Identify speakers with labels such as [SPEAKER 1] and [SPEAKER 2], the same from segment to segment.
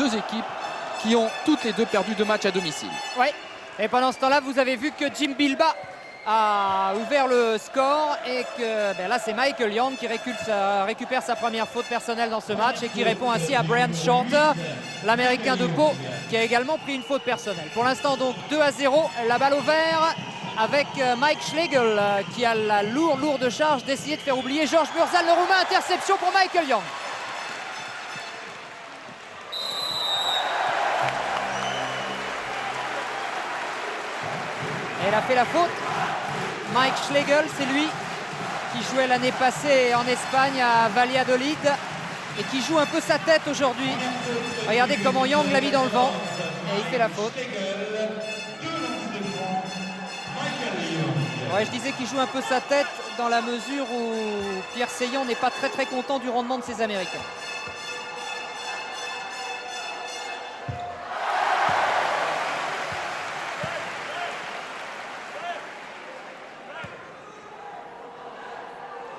[SPEAKER 1] Deux équipes qui ont toutes les deux perdu 2 matchs à domicile.
[SPEAKER 2] Oui, et pendant ce temps-là, vous avez vu que Jim Bilbao a ouvert le score et que là, c'est Michael Young qui récupère sa première faute personnelle dans ce match et qui répond ainsi à Brian Shorter, l'Américain de Pau, qui a également pris une faute personnelle. Pour l'instant, donc 2-0, la balle au vert avec Mike Schlegel qui a la lourde charge d'essayer de faire oublier Georges Murzal, le Roumain. Interception pour Michael Young. Et il a fait la faute. Mike Schlegel, c'est lui qui jouait l'année passée en Espagne à Valladolid et qui joue un peu sa tête aujourd'hui. Regardez comment Young l'a mis dans le vent et il fait la faute. Ouais, je disais qu'il joue un peu sa tête dans la mesure où Pierre Seillon n'est pas très content du rendement de ses Américains.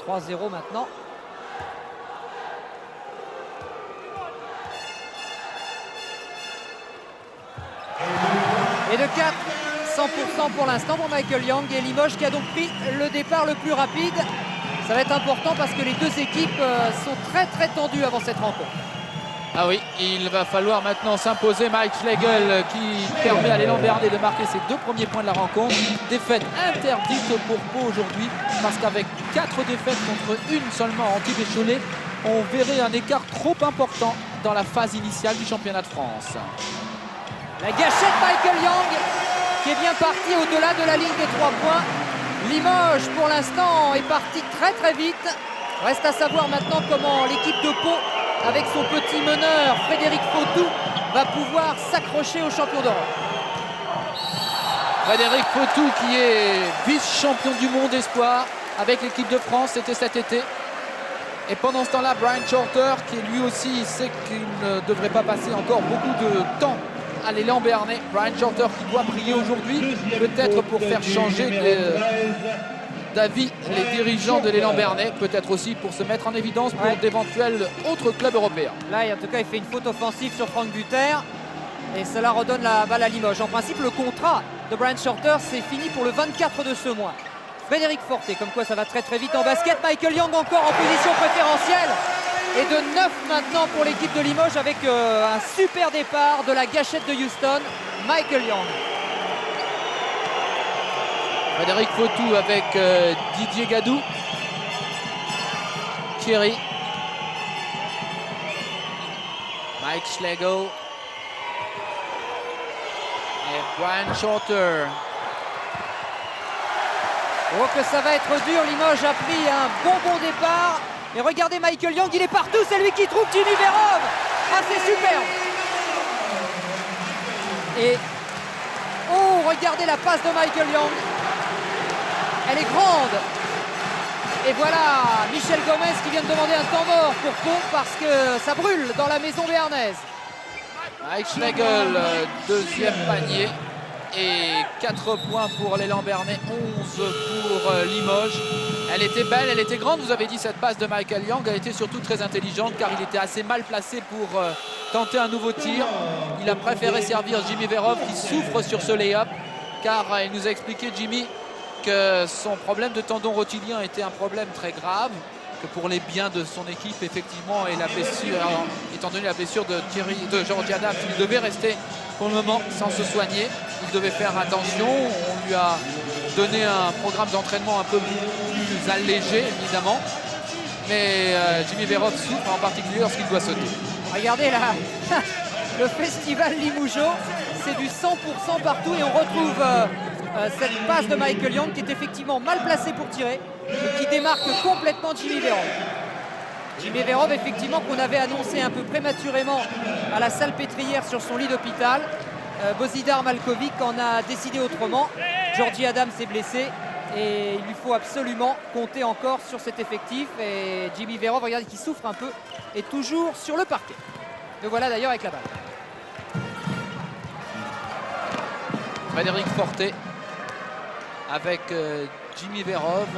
[SPEAKER 2] « 3-0 maintenant. Et de 4, 100% pour l'instant pour Michael Young et Limoges qui a donc pris le départ le plus rapide. Ça va être important parce que les deux équipes sont très tendues avant cette rencontre.
[SPEAKER 1] Ah oui, il va falloir maintenant s'imposer. Mike Schlegel qui permet à l'élan Bernay de marquer ses 2 premiers points de la rencontre. Défaite interdite pour Pau aujourd'hui parce qu'avec 4 défaites contre une seulement en type échelé, on verrait un écart trop important dans la phase initiale du championnat de France.
[SPEAKER 2] La gâchette Michael Young qui est bien parti au-delà de la ligne des 3 points. Limoges pour l'instant est parti très vite. Reste à savoir maintenant comment l'équipe de Pau, avec son petit meneur Frédéric Fautou, va pouvoir s'accrocher au champion d'Europe.
[SPEAKER 1] Frédéric Fautou qui est vice-champion du monde espoir avec l'équipe de France, c'était cet été. Et pendant ce temps-là, Brian Shorter qui lui aussi sait qu'il ne devrait pas passer encore beaucoup de temps à l'élan Bernay. Brian Shorter qui doit briller aujourd'hui, peut-être pour faire changer d'avis les dirigeants de l'élan Bernay, peut-être aussi pour se mettre en évidence pour d'éventuels autres clubs européens.
[SPEAKER 2] Là, en tout cas, il fait une faute offensive sur Franck Buter et cela redonne la balle à Limoges. En principe, le contrat de Brian Shorter, c'est fini pour le 24 de ce mois. Frédéric Forté, comme quoi ça va très vite en basket. Michael Young encore en position préférentielle. Et de 9 maintenant pour l'équipe de Limoges avec un super départ de la gâchette de Houston, Michael Young.
[SPEAKER 1] Frédéric Fautou avec Didier Gadou, Thierry, Mike Schlegel et Brian Shorter.
[SPEAKER 2] Oh que ça va être dur, Limoges a pris un bon départ. Et regardez Michael Young, il est partout, c'est lui qui trouve Jimmy Verov. Ah, c'est superbe. Et oh, regardez la passe de Michael Young. Elle est grande. Et voilà Michel Gomez qui vient de demander un temps mort pour Pau parce que ça brûle dans la maison béarnaise.
[SPEAKER 1] Mike Schlegel, deuxième panier. Et 4 points pour l'élan Bernay, 11 pour Limoges. Elle était belle, elle était grande, vous avez dit cette passe de Michael Young. Elle était surtout très intelligente car il était assez mal placé pour tenter un nouveau tir. Il a préféré servir Jimmy Verov qui souffre sur ce lay-up car il nous a expliqué, Jimmy, que son problème de tendon rotulien était un problème très grave, que pour les biens de son équipe effectivement et la blessure, étant donné la blessure de Georgie Adams, il devait rester pour le moment sans se soigner. Il devait faire attention. On lui a donné un programme d'entraînement un peu plus allégé évidemment, mais Jimmy Verov souffre en particulier lorsqu'il doit sauter.
[SPEAKER 2] Regardez là, le festival Limoujo, c'est du 100% partout et on retrouve cette passe de Michael Young qui est effectivement mal placé pour tirer et qui démarque complètement Jimmy Verov. Jimmy Verov effectivement qu'on avait annoncé un peu prématurément à la salpêtrière sur son lit d'hôpital. Bozidar Malkovic en a décidé autrement. Georgie Adams s'est blessé et il lui faut absolument compter encore sur cet effectif. Et Jimmy Verov, regardez, qui souffre un peu, est toujours sur le parquet. Le voilà d'ailleurs avec la balle.
[SPEAKER 1] Frédéric Forté avec Jimmy Verov.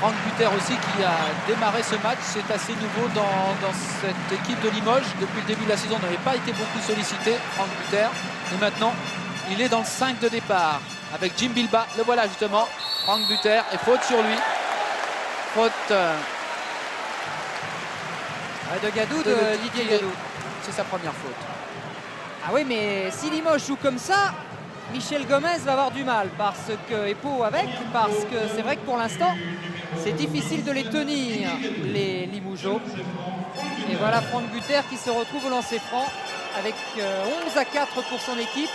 [SPEAKER 1] Franck Buter aussi qui a démarré ce match. C'est assez nouveau dans cette équipe de Limoges. Depuis le début de la saison, n'avait pas été beaucoup sollicité, Franck Buter. Et maintenant, il est dans le 5 de départ avec Jim Bilba. Le voilà justement, Franck Buter. Et faute sur lui. Faute
[SPEAKER 2] de Gadou, de Didier Gadou.
[SPEAKER 1] C'est sa première faute.
[SPEAKER 2] Ah oui, mais si Limoges joue comme ça, Michel Gomez va avoir du mal parce que parce que c'est vrai que pour l'instant c'est difficile de les tenir, les Limougeaux. Et voilà Franck Buter qui se retrouve au lancer franc avec 11-4 pour son équipe.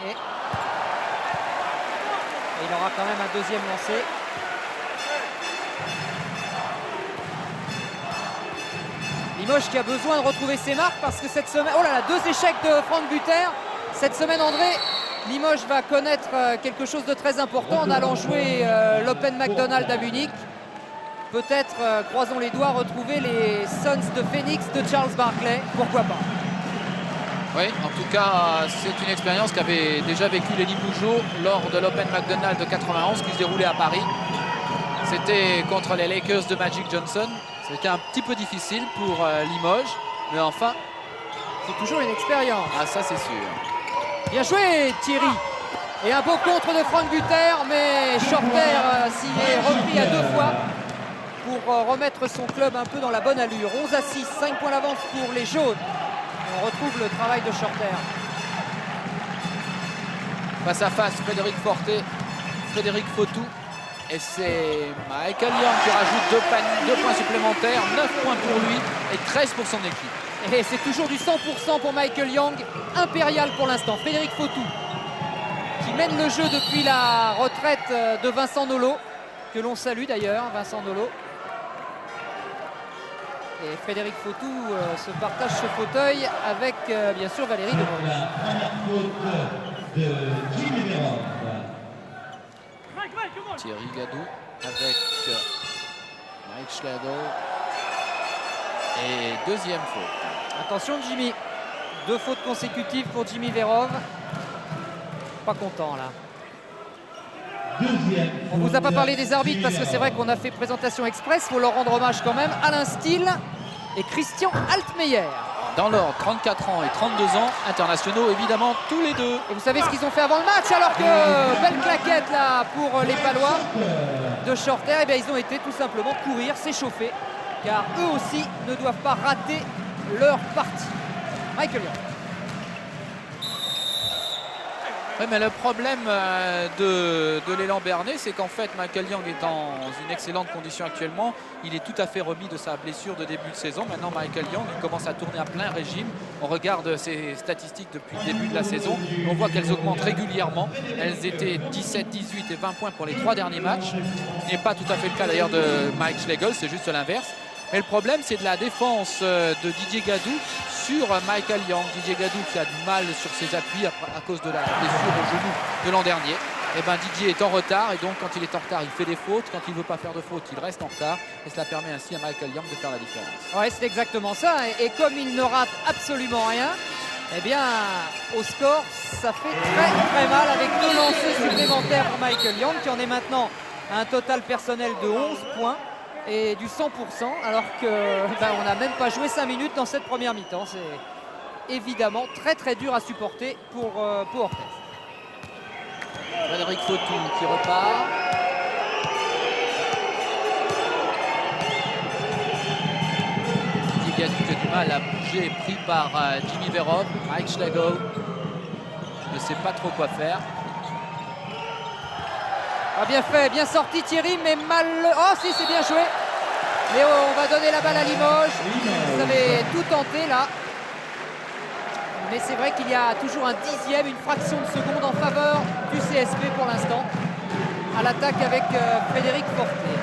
[SPEAKER 2] Et il aura quand même un deuxième lancé. Limoges qui a besoin de retrouver ses marques parce que cette semaine, oh là là, 2 échecs de Franck Buter. Cette semaine, André, Limoges va connaître quelque chose de très important en allant jouer l'Open McDonald's à Munich. Peut-être, croisons les doigts, retrouver les Suns de Phoenix de Charles Barkley. Pourquoi pas?
[SPEAKER 1] Oui, en tout cas, c'est une expérience qu'avaient déjà vécu les Limougeaux lors de l'Open McDonald's de 91 qui se déroulait à Paris. C'était contre les Lakers de Magic Johnson. C'était un petit peu difficile pour Limoges, mais enfin...
[SPEAKER 2] C'est toujours une expérience.
[SPEAKER 1] Ah, ça c'est sûr.
[SPEAKER 2] Bien joué Thierry. Et un beau contre de Franck Buter, mais Shorter s'y est repris à 2 fois pour remettre son club un peu dans la bonne allure. 11-6, 5 points d'avance pour les jaunes. On retrouve le travail de Shorter.
[SPEAKER 1] Face à face, Frédéric Forté, Frédéric Fautou. Et c'est Michael Young qui rajoute 2 points supplémentaires, 9 points pour lui et 13 pour son équipe.
[SPEAKER 2] Et c'est toujours du 100% pour Michael Young, impérial pour l'instant. Frédéric Fautou qui mène le jeu depuis la retraite de Vincent Nolo, que l'on salue d'ailleurs, Vincent Nolo. Et Frédéric Fautou se partage ce fauteuil avec bien sûr Valérie Demolle.
[SPEAKER 1] Thierry Gadou avec Mike Schlegel. Et deuxième faute.
[SPEAKER 2] Attention Jimmy. 2 fautes consécutives pour Jimmy Verov. Pas content là. On vous a pas parlé des arbitres parce que c'est vrai qu'on a fait présentation express. Il faut leur rendre hommage quand même. Alain Steele et Christian Altmeyer.
[SPEAKER 1] Dans l'ordre, 34 ans et 32 ans, internationaux évidemment tous les deux.
[SPEAKER 2] Et vous savez ce qu'ils ont fait avant le match alors que belle claquette là pour les Palois de Shorter. Et bien ils ont été tout simplement courir, s'échauffer. Car eux aussi ne doivent pas rater leur partie. Michael Young.
[SPEAKER 1] Oui, mais le problème de l'élan Bernay, c'est qu'en fait Michael Young est dans une excellente condition actuellement. Il est tout à fait remis de sa blessure de début de saison. Maintenant Michael Young il commence à tourner à plein régime. On regarde ses statistiques depuis le début de la saison. On voit qu'elles augmentent régulièrement. Elles étaient 17, 18 et 20 points pour les 3 derniers matchs. Ce n'est pas tout à fait le cas d'ailleurs de Mike Schlegel, c'est juste l'inverse. Mais le problème, c'est de la défense de Didier Gadou sur Michael Young. Didier Gadou qui a du mal sur ses appuis à cause de la blessure au genou de l'an dernier. Et ben Didier est en retard et donc quand il est en retard, il fait des fautes. Quand il ne veut pas faire de fautes, il reste en retard. Et cela permet ainsi à Michael Young de faire la différence.
[SPEAKER 2] Ouais, c'est exactement ça. Et comme il ne rate absolument rien, eh bien, au score, ça fait très très mal avec 2 lancers supplémentaires pour Michael Young qui en est maintenant à un total personnel de 11 points. Et du 100% alors qu'on n'a même pas joué 5 minutes dans cette première mi-temps. C'est évidemment très très dur à supporter pour Orthez.
[SPEAKER 1] Frédéric Fautou qui repart. Didier Gadou qui a du mal à bouger, pris par Jimmy Verov. Mike Schlegel ne sait pas trop quoi faire.
[SPEAKER 2] Ah, bien fait, bien sorti Thierry, mais mal... Oh si, c'est bien joué. Mais on va donner la balle à Limoges. Vous avez tout tenté là. Mais c'est vrai qu'il y a toujours un dixième, une fraction de seconde en faveur du CSP pour l'instant. À l'attaque avec Frédéric Forté.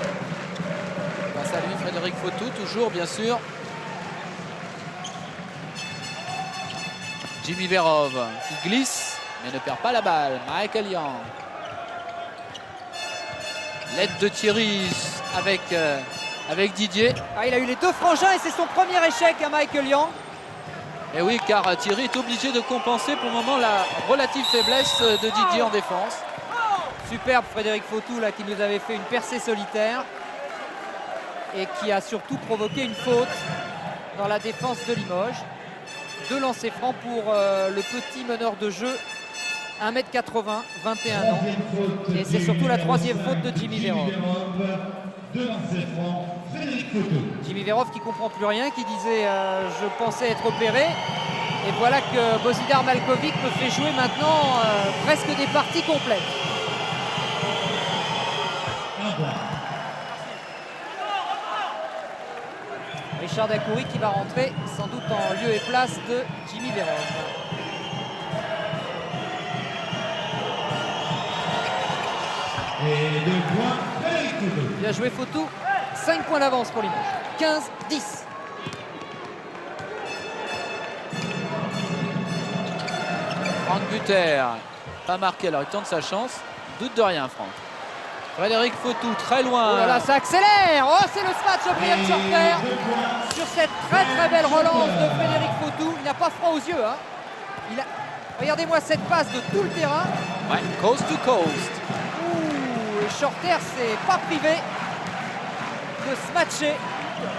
[SPEAKER 1] Face à lui, Frédéric Fautou, toujours bien sûr. Jimmy Verov qui glisse, mais ne perd pas la balle. Michael Young. L'aide de Thierry avec Didier.
[SPEAKER 2] Ah, il a eu les 2 frangins et c'est son premier échec à Michael Young.
[SPEAKER 1] Et oui, car Thierry est obligé de compenser pour le moment la relative faiblesse de Didier en défense.
[SPEAKER 2] Superbe Frédéric Fautou là qui nous avait fait une percée solitaire. et qui a surtout provoqué une faute dans la défense de Limoges. 2 lancers francs pour le petit meneur de jeu, 1m80, 21 ans. Et c'est surtout la 3e faute de Jimmy Verov. Jimmy Verov qui comprend plus rien, qui disait je pensais être opéré. Et voilà que Božidar Maljković me fait jouer maintenant presque des parties complètes. Richard Dacoury qui va rentrer sans doute en lieu et place de Jimmy Verov. Bien joué Fotou, 5 points d'avance pour Limoges, 15-10.
[SPEAKER 1] Franck Buter, pas marqué, alors il tente sa chance, doute de rien Franck. Frédéric Fotou très loin.
[SPEAKER 2] Oh là là, ça accélère. Oh, c'est le smash de Brian Shorter sur cette très belle relance de Frédéric Fotou. Il n'a pas froid aux yeux, hein. Regardez-moi cette passe de tout le terrain.
[SPEAKER 1] Ouais, coast to coast.
[SPEAKER 2] Ouh, et Shorter s'est pas privé de smatcher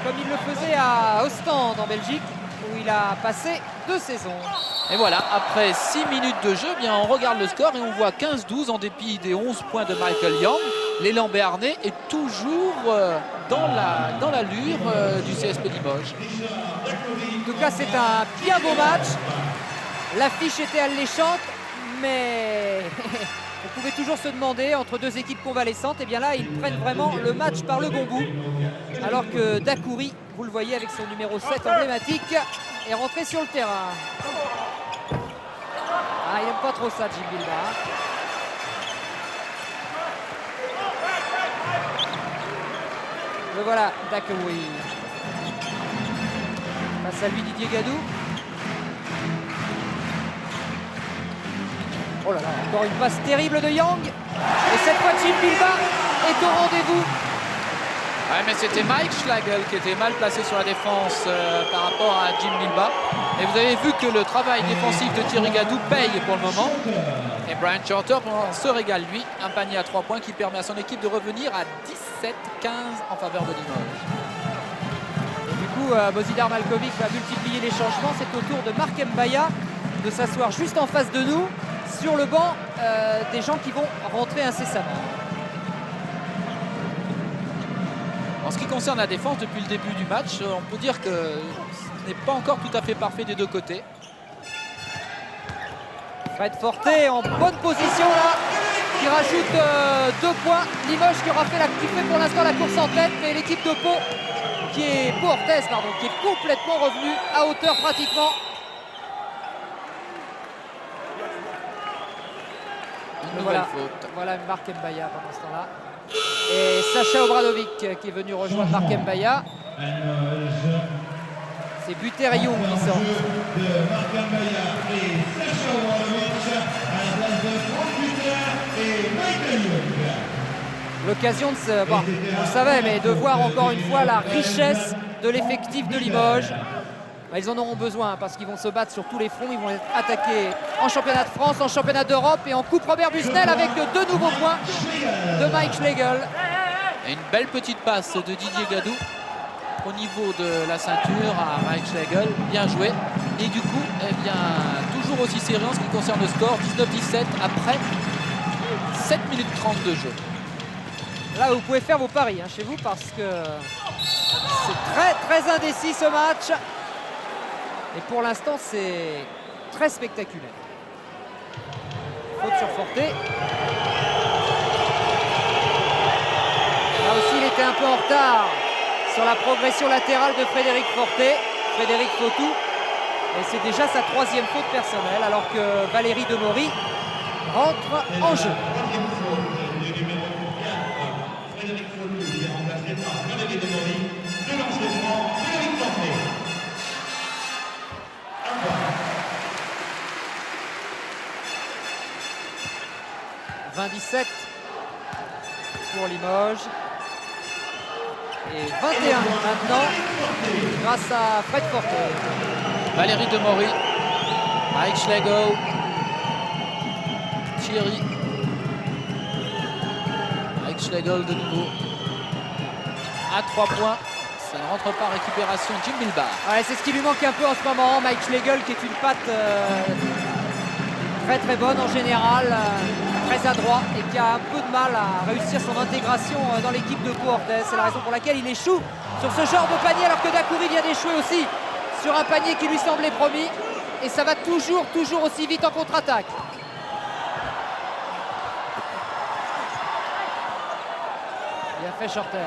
[SPEAKER 2] comme il le faisait à Ostende en Belgique, où il a passé 2 saisons.
[SPEAKER 1] Et voilà, après 6 minutes de jeu, bien on regarde le score et on voit 15-12 en dépit des 11 points de Michael Young. L'élan béarnais est toujours dans l'allure du CSP Limoges.
[SPEAKER 2] En tout cas, c'est un bien beau match. L'affiche était alléchante, mais on pouvait toujours se demander, entre 2 équipes convalescentes, et bien là, ils prennent vraiment le match par le bon bout. Alors que Dacoury, vous le voyez avec son numéro 7 emblématique, est rentré sur le terrain. Ah, il n'aime pas trop ça, Jim Bilbao. Le voilà, Dacoury. Face à lui, Didier Gadou. Oh là là, encore une passe terrible de Young. Et cette fois, Jim Bilbao est au rendez-vous.
[SPEAKER 1] Ouais, mais c'était Mike Schlegel qui était mal placé sur la défense par rapport à Jim Bilbao. Et vous avez vu que le travail défensif de Thierry Gadou paye pour le moment. Et Brian Shorter se régale, lui. Un panier à 3 points qui permet à son équipe de revenir à 17-15 en faveur de Limoges.
[SPEAKER 2] Et du coup, Božidar Maljković va multiplier les changements. C'est au tour de Marc Mbaya de s'asseoir juste en face de nous, sur le banc des gens qui vont rentrer incessamment.
[SPEAKER 1] En ce qui concerne la défense, depuis le début du match, on peut dire que ce n'est pas encore tout à fait parfait des deux côtés.
[SPEAKER 2] Fred Forté en bonne position là, qui rajoute 2 points. Limoges qui fait pour l'instant la course en tête, mais l'équipe de Pau, qui est complètement revenue à hauteur pratiquement.
[SPEAKER 1] Une nouvelle faute.
[SPEAKER 2] Voilà Marc Mbaya pendant ce temps-là. Et Sacha Obradovic qui est venu rejoindre Marc Mbaya. C'est Buter et Young qui sortent. L'occasion de se... Bon, on le savait, mais de voir encore une fois la richesse de l'effectif de Limoges. Ils en auront besoin parce qu'ils vont se battre sur tous les fronts. Ils vont être attaqués en championnat de France, en championnat d'Europe et en Coupe Robert Busnel avec 2 nouveaux points de Mike Schlegel.
[SPEAKER 1] Et une belle petite passe de Didier Gadou au niveau de la ceinture à Mike Schlegel. Bien joué. Et du coup, eh bien, toujours aussi serré en ce qui concerne le score. 19-17 après 7 minutes 30 de jeu.
[SPEAKER 2] Là, vous pouvez faire vos paris chez vous parce que c'est très indécis ce match. Et pour l'instant, c'est très spectaculaire. Faute sur Forté. Là aussi, il était un peu en retard sur la progression latérale de Frédéric Forté. Frédéric Fotou. Et c'est déjà sa 3e faute personnelle, alors que Valérie Demory rentre en jeu. « 27 pour Limoges et 21 maintenant grâce à Fred Forté.
[SPEAKER 1] Valérie Demory, Mike Schlegel, Thierry, Mike Schlegel de nouveau. à 3 points. Ça ne rentre pas, récupération Jim Bilbao.
[SPEAKER 2] Ouais, c'est ce qui lui manque un peu en ce moment. Mike Schlegel qui est une patte très très bonne en général, très adroit et qui a un peu de mal à réussir son intégration dans l'équipe de Pau Orthez. C'est la raison pour laquelle il échoue sur ce genre de panier, alors que Dacoury vient d'échouer aussi sur un panier qui lui semblait promis. Et ça va toujours aussi vite en contre-attaque. Bien fait Shorter.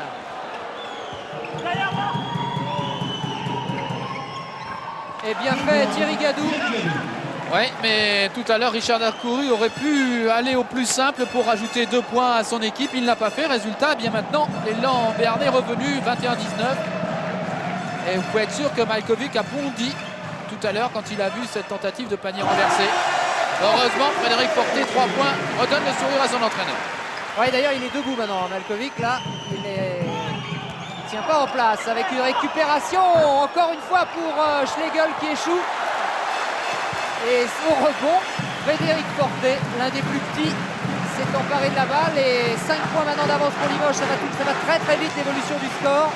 [SPEAKER 2] Et bien fait Thierry Gadou.
[SPEAKER 1] Oui, mais tout à l'heure, Richard Dacoury aurait pu aller au plus simple pour rajouter 2 points à son équipe. Il ne l'a pas fait. Résultat, eh bien maintenant, l'élan Bernay est revenu 21-19. Et vous pouvez être sûr que Malkovic a bondi tout à l'heure quand il a vu cette tentative de panier renversé. Heureusement, Frédéric Forté, 3 points, redonne le sourire à son entraîneur.
[SPEAKER 2] Oui, d'ailleurs, il est debout maintenant, Malkovic. Là, il tient pas en place avec une récupération, encore une fois, pour Schlegel qui échoue. Et au rebond, Frédéric Forté, l'un des plus petits, s'est emparé de la balle. Et 5 points maintenant d'avance pour Limoges. Ça va très très vite, l'évolution du score.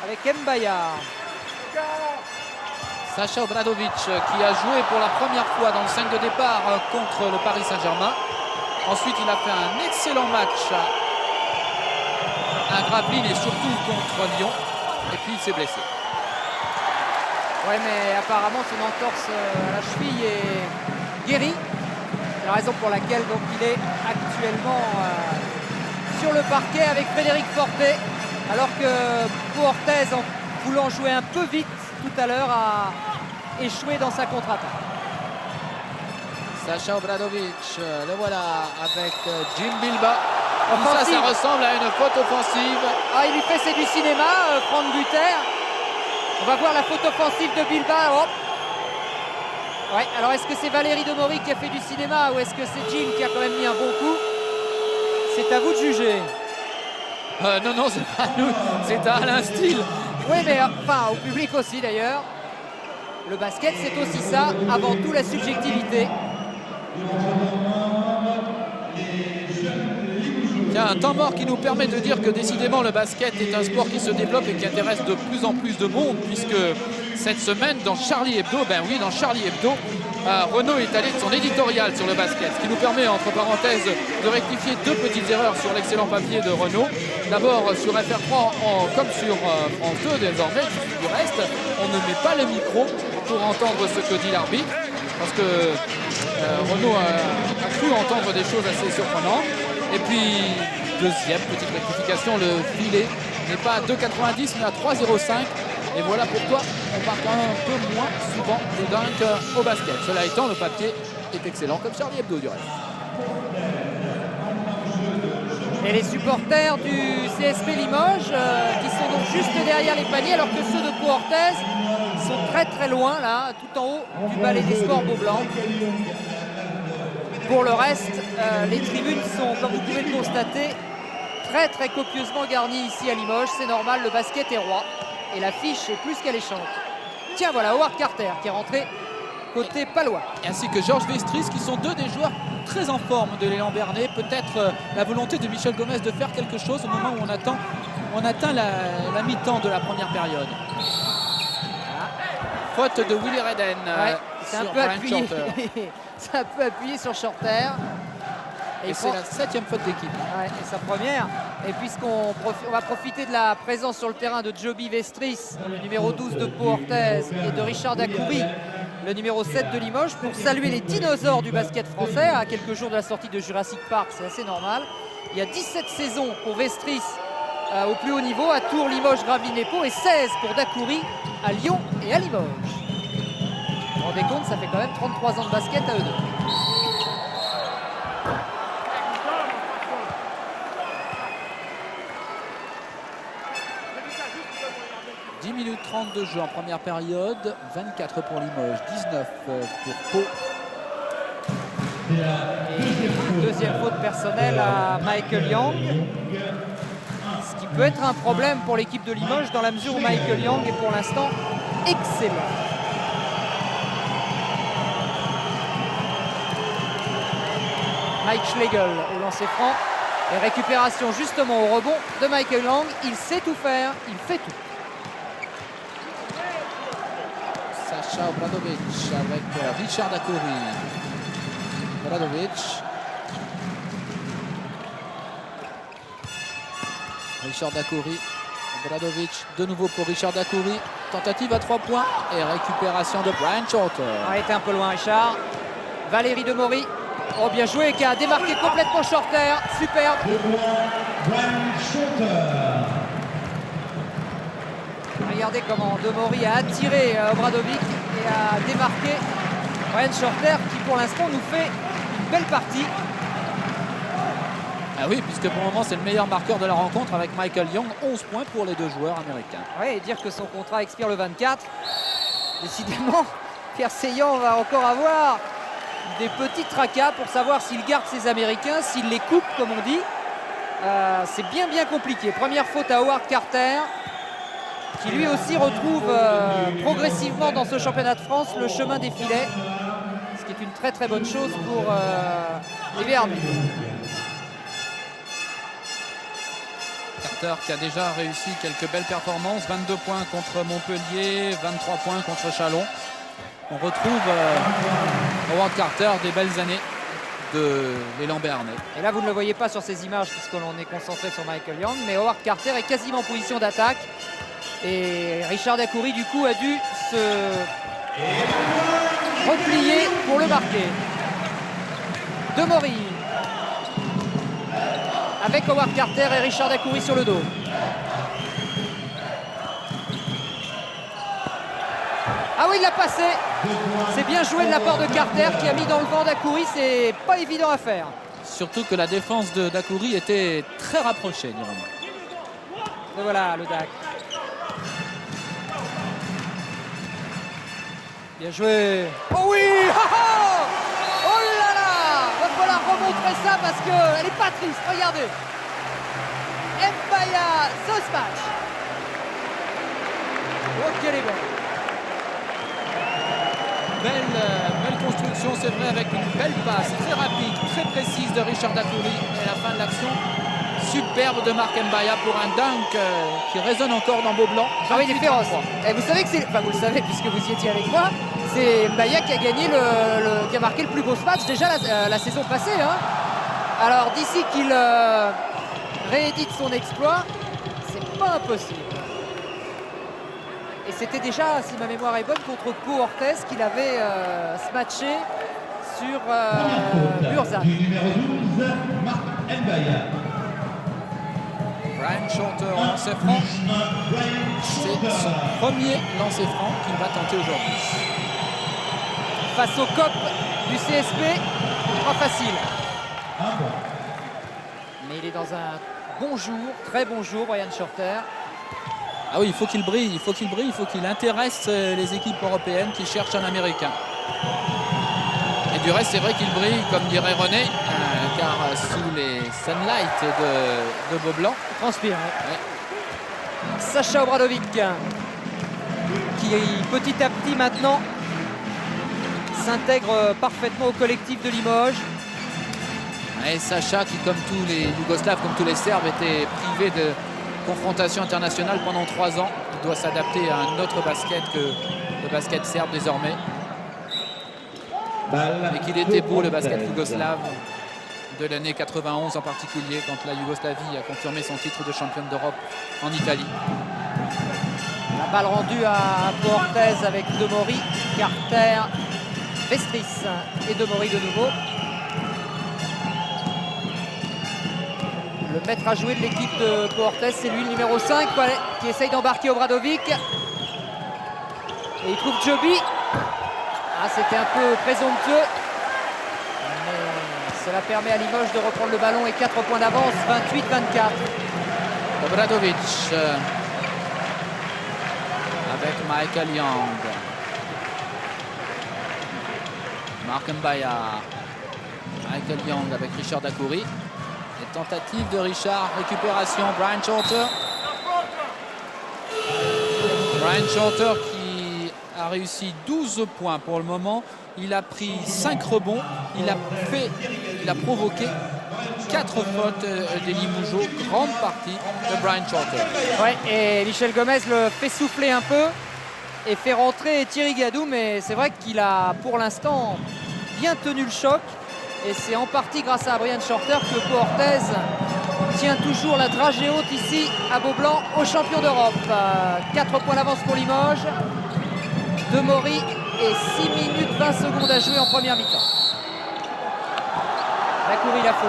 [SPEAKER 2] Avec Mbayar.
[SPEAKER 1] Sacha Obradovic qui a joué pour la première fois dans le 5 de départ contre le Paris Saint-Germain. Ensuite, il a fait un excellent match à Gravelines et surtout contre Lyon. Et puis, il s'est blessé.
[SPEAKER 2] Ouais, mais apparemment, son entorse à la cheville est guérie. C'est la raison pour laquelle donc, il est actuellement sur le parquet avec Frédéric Forté. Alors que Pau Orthez, en voulant jouer un peu vite tout à l'heure, a échoué dans sa contre-attaque.
[SPEAKER 1] Sacha Obradovic, le voilà avec Jim Bilbao.
[SPEAKER 2] Offensive.
[SPEAKER 1] Ça ressemble à une faute offensive.
[SPEAKER 2] Ah, il lui fait, c'est du cinéma, Franck Buter. On va voir la faute offensive de Bilbao. Ouais, alors est-ce que c'est Valérie Demori qui a fait du cinéma ou est-ce que c'est Jim qui a quand même mis un bon coup? C'est à vous de juger.
[SPEAKER 1] Non, c'est pas nous, c'est à Alain Steele.
[SPEAKER 2] Oui, mais enfin, au public aussi d'ailleurs. Le basket, c'est aussi ça, avant tout la subjectivité.
[SPEAKER 1] Tiens, un temps mort qui nous permet de dire que décidément le basket est un sport qui se développe et qui intéresse de plus en plus de monde, puisque cette semaine dans Charlie Hebdo, dans Charlie Hebdo, Renaud est allé de son éditorial sur le basket, ce qui nous permet entre parenthèses de rectifier 2 petites erreurs sur l'excellent papier de Renaud. D'abord sur FR3 comme sur France 2 désormais, du reste on ne met pas le micro pour entendre ce que dit l'arbitre, parce que Renaud a cru entendre des choses assez surprenantes. Et puis, deuxième petite rectification, le filet n'est pas à 2,90 mais à 3,05. Et voilà pourquoi on part quand même un peu moins souvent des dunks au basket. Cela étant, le papier est excellent, comme Charlie Hebdo du reste.
[SPEAKER 2] Et les supporters du CSP Limoges qui sont donc juste derrière les paniers, alors que ceux de Pau Orthez sont très très loin, là, tout en haut du balai des sports Beaublanc. Pour le reste, les tribunes sont, comme vous pouvez le constater, très très copieusement garnies ici à Limoges. C'est normal, le basket est roi et l'affiche est plus qu'alléchante. Tiens, voilà Howard Carter qui est rentré côté palois.
[SPEAKER 1] Ainsi que Georges Vestris, qui sont 2 des joueurs très en forme de l'élan Bernay. Peut-être la volonté de Michel Gomez de faire quelque chose au moment où on atteint la mi-temps de la première période. Faute de Willy Redden
[SPEAKER 2] c'est un
[SPEAKER 1] sur
[SPEAKER 2] peu
[SPEAKER 1] Brian
[SPEAKER 2] appuyé.
[SPEAKER 1] Shorter.
[SPEAKER 2] C'est un peu appuyé sur Shorter.
[SPEAKER 1] Et c'est la 7e faute d'équipe.
[SPEAKER 2] Ouais, et sa première. Et puisqu'on va profiter de la présence sur le terrain de Joby Vestris, le numéro 12 de Pau Orthez, et de Richard Dacoury, le numéro 7 de Limoges, pour saluer les dinosaures du basket français à quelques jours de la sortie de Jurassic Park, c'est assez normal. Il y a 17 saisons pour Vestris au plus haut niveau, à Tours, Limoges, Gravelines et Pau, et 16 pour Dacoury à Lyon et à Limoges. Vous vous rendez compte, ça fait quand même 33 ans de basket à eux deux. «
[SPEAKER 1] 10 minutes 30 de jeu en première période, 24 pour Limoges, 19 pour Pau. »
[SPEAKER 2] Et deuxième faute personnelle à Michael Young. Ce qui peut être un problème pour l'équipe de Limoges dans la mesure où Michael Young est pour l'instant excellent. Mike Schlegel au lancer franc. Et récupération justement au rebond de Michael Young. Il sait tout faire, il fait tout.
[SPEAKER 1] Sacha Obradovic avec Richard Dacoury. Obradovic. Richard Dacoury. Obradovic de nouveau pour Richard Dacoury. Tentative à 3 points et récupération de Brian Shorter.
[SPEAKER 2] Il était un peu loin, Richard. Valérie Demory. Oh, bien joué, qui a démarqué complètement Shorter. Superbe. Regardez comment Demory a attiré Obradovic et a démarqué Brian Shorter, qui pour l'instant nous fait une belle partie.
[SPEAKER 1] Ah oui, puisque pour le moment c'est le meilleur marqueur de la rencontre avec Michael Young. 11 points pour les deux joueurs américains.
[SPEAKER 2] Oui, et dire que son contrat expire le 24. Décidément, Pierre Seillant va encore avoir des petits tracas pour savoir s'il garde ses Américains, s'il les coupe comme on dit. C'est bien compliqué. Première faute à Howard Carter, qui lui aussi retrouve progressivement dans ce championnat de France le chemin des filets, ce qui est une très bonne chose pour les Verts.
[SPEAKER 1] Carter qui a déjà réussi quelques belles performances, 22 points contre Montpellier, 23 points contre Chalon. On retrouve Howard Carter des belles années de l'élan béarnais.
[SPEAKER 2] Et là vous ne le voyez pas sur ces images puisque l'on est concentré sur Michael Young, mais Howard Carter est quasiment en position d'attaque et Richard Dacoury du coup a dû se replier pour le marquer. Demory avec Howard Carter et Richard Dacoury sur le dos. Ah oui, il l'a passé. C'est bien joué de la part de Carter qui a mis dans le vent Dacoury. C'est pas évident à faire.
[SPEAKER 1] Surtout que la défense de Dacoury était très rapprochée, dirons-nous.
[SPEAKER 2] Et voilà le Dac. Bien joué. Oh oui. Oh là là. Va falloir remontrer ça parce qu'elle n'est pas triste. Regardez. Mbaya Sosmatch. Oh qu'elle est belle.
[SPEAKER 1] Belle construction, c'est vrai, avec une belle passe très rapide, très précise de Richard Dacoury. Et à la fin de l'action, superbe de Marc Mbaya pour un dunk qui résonne encore dans Beaublanc.
[SPEAKER 2] Ah oui, il est féroce. Et vous savez que c'est, enfin vous le savez puisque vous y étiez avec moi, c'est Mbaya qui a gagné qui a marqué le plus beau match déjà la saison passée. Hein. Alors d'ici qu'il réédite son exploit, c'est pas impossible. Et c'était déjà, si ma mémoire est bonne, contre Pau Orthez qu'il avait smatché sur Burzan.
[SPEAKER 3] Numéro 12, Marc Mbaya.
[SPEAKER 1] Brian Shorter en lancer franc. C'est son premier lancer franc qu'il va tenter aujourd'hui.
[SPEAKER 2] Face au COP du CSP, pas facile. Mais il est dans un bon jour, très bon jour, Brian Shorter.
[SPEAKER 1] Ah oui, il faut qu'il brille, il faut qu'il intéresse les équipes européennes qui cherchent un Américain. Et du reste, c'est vrai qu'il brille, comme dirait René, car sous les sunlights de Beaublanc.
[SPEAKER 2] Il transpire.
[SPEAKER 1] Ouais.
[SPEAKER 2] Sacha Obradovic, qui petit à petit maintenant s'intègre parfaitement au collectif de Limoges.
[SPEAKER 1] Et Sacha, qui comme tous les Yougoslaves, comme tous les Serbes, était privé de confrontation internationale pendant 3 ans. Il doit s'adapter à un autre basket que le basket serbe désormais. Mais qu'il était beau le basket yougoslave de l'année 91 en particulier, quand la Yougoslavie a confirmé son titre de championne d'Europe en Italie.
[SPEAKER 2] La balle rendue à Pau Orthez avec Demory, Carter, Vestris et Demory de nouveau. Le maître à jouer de l'équipe de Pau Orthez, c'est lui le numéro 5 qui essaye d'embarquer Obradovic. Et il trouve Joby. Ah, c'était un peu présomptueux. Mais cela permet à Limoges de reprendre le ballon et 4 points d'avance, 28-24.
[SPEAKER 1] Obradovic avec Michael Young. Marc Mbaya. Michael Young avec Richard Dacoury. Tentative de Richard, récupération, Brian Shorter. Brian Shorter qui a réussi 12 points pour le moment. Il a pris 5 rebonds, il a provoqué 4 fautes des Limougeaux, grande partie de Brian Shorter.
[SPEAKER 2] Ouais, et Michel Gomez le fait souffler un peu et fait rentrer Thierry Gadou, mais c'est vrai qu'il a pour l'instant bien tenu le choc. Et c'est en partie grâce à Brian Shorter que Pau Orthez tient toujours la dragée haute ici à Beaublanc aux champions d'Europe. 4 points d'avance pour Limoges. De Maury et 6 minutes 20 secondes à jouer en première mi-temps. Dacoury la faute.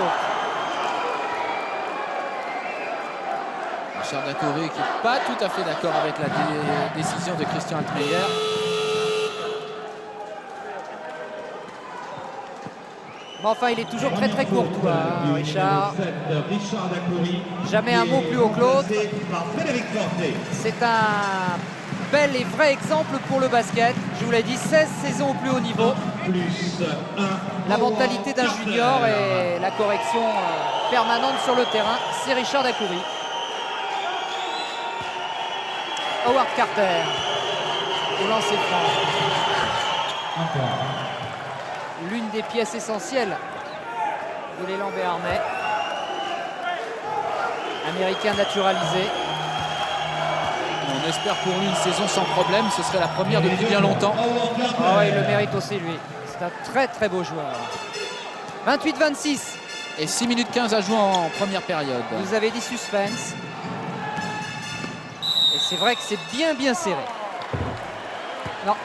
[SPEAKER 1] Richard Dacoury qui n'est pas tout à fait d'accord avec la décision de Christian Altmeyer.
[SPEAKER 2] Mais enfin, il est toujours très très courtois, hein, Richard. Jamais un mot plus haut que l'autre. C'est un bel et vrai exemple pour le basket. Je vous l'ai dit, 16 saisons au plus haut niveau. La mentalité d'un junior et la correction permanente sur le terrain, c'est Richard Dacoury. Howard Carter au lancer franc. L'une des pièces essentielles de l'élan béarnais. Américain naturalisé.
[SPEAKER 1] On espère pour lui une saison sans problème. Ce serait la première depuis bien longtemps.
[SPEAKER 2] Oh, il le mérite aussi, lui. C'est un très très beau joueur. 28-26.
[SPEAKER 1] Et 6 minutes 15 à jouer en première période.
[SPEAKER 2] Vous avez dit suspense. Et c'est vrai que c'est bien serré. Non,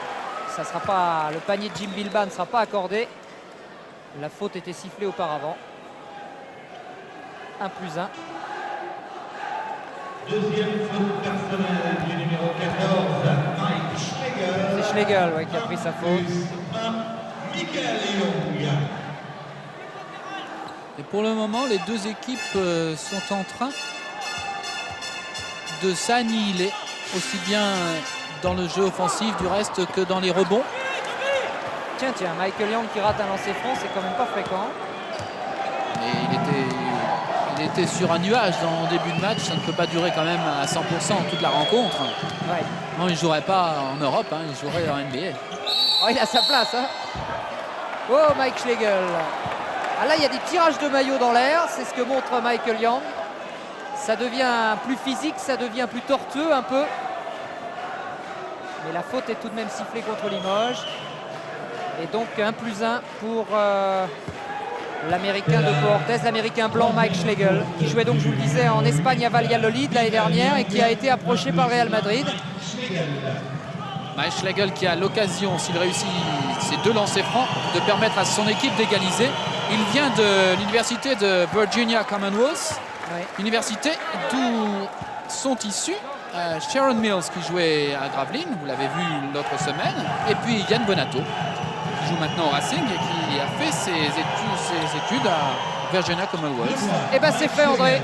[SPEAKER 2] ça sera pas. Le panier de Jim Bilba ne sera pas accordé. La faute était sifflée auparavant. 1+1.
[SPEAKER 3] Deuxième faute personnelle du numéro 14, Mike Schlegel.
[SPEAKER 2] C'est Schlegel, ouais, qui a pris sa faute.
[SPEAKER 3] Michael Young.
[SPEAKER 1] Et pour le moment, les deux équipes sont en train de s'annihiler, aussi bien dans le jeu offensif du reste que dans les rebonds.
[SPEAKER 2] Tiens, Michael Young qui rate un lancer franc, c'est quand même pas fréquent.
[SPEAKER 1] Mais il était sur un nuage dans le début de match. Ça ne peut pas durer quand même à 100% toute la rencontre.
[SPEAKER 2] Ouais.
[SPEAKER 1] Non, il ne jouerait pas en Europe, hein, il jouerait en NBA.
[SPEAKER 2] Oh, il a sa place, hein. Oh, Mike Schlegel. Ah, là, il y a des tirages de maillot dans l'air. C'est ce que montre Michael Young. Ça devient plus physique, ça devient plus tortueux un peu. Mais la faute est tout de même sifflée contre Limoges. Et donc 1+1 pour l'Américain de Pau Orthez, l'Américain blanc Mike Schlegel, qui jouait donc, je vous le disais, en Espagne à Valladolid l'année dernière et qui a été approché par le Real Madrid.
[SPEAKER 1] Mike Schlegel qui a l'occasion, s'il réussit ses 2 lancers francs, de permettre à son équipe d'égaliser. Il vient de l'université de Virginia Commonwealth,
[SPEAKER 2] Oui.
[SPEAKER 1] université d'où sont issus Sharon Mills qui jouait à Gravelines, vous l'avez vu l'autre semaine, et puis Yann Bonato qui joue maintenant au Racing et qui a fait ses études à Virginia Commonwealth.
[SPEAKER 2] Et bien c'est fait, André.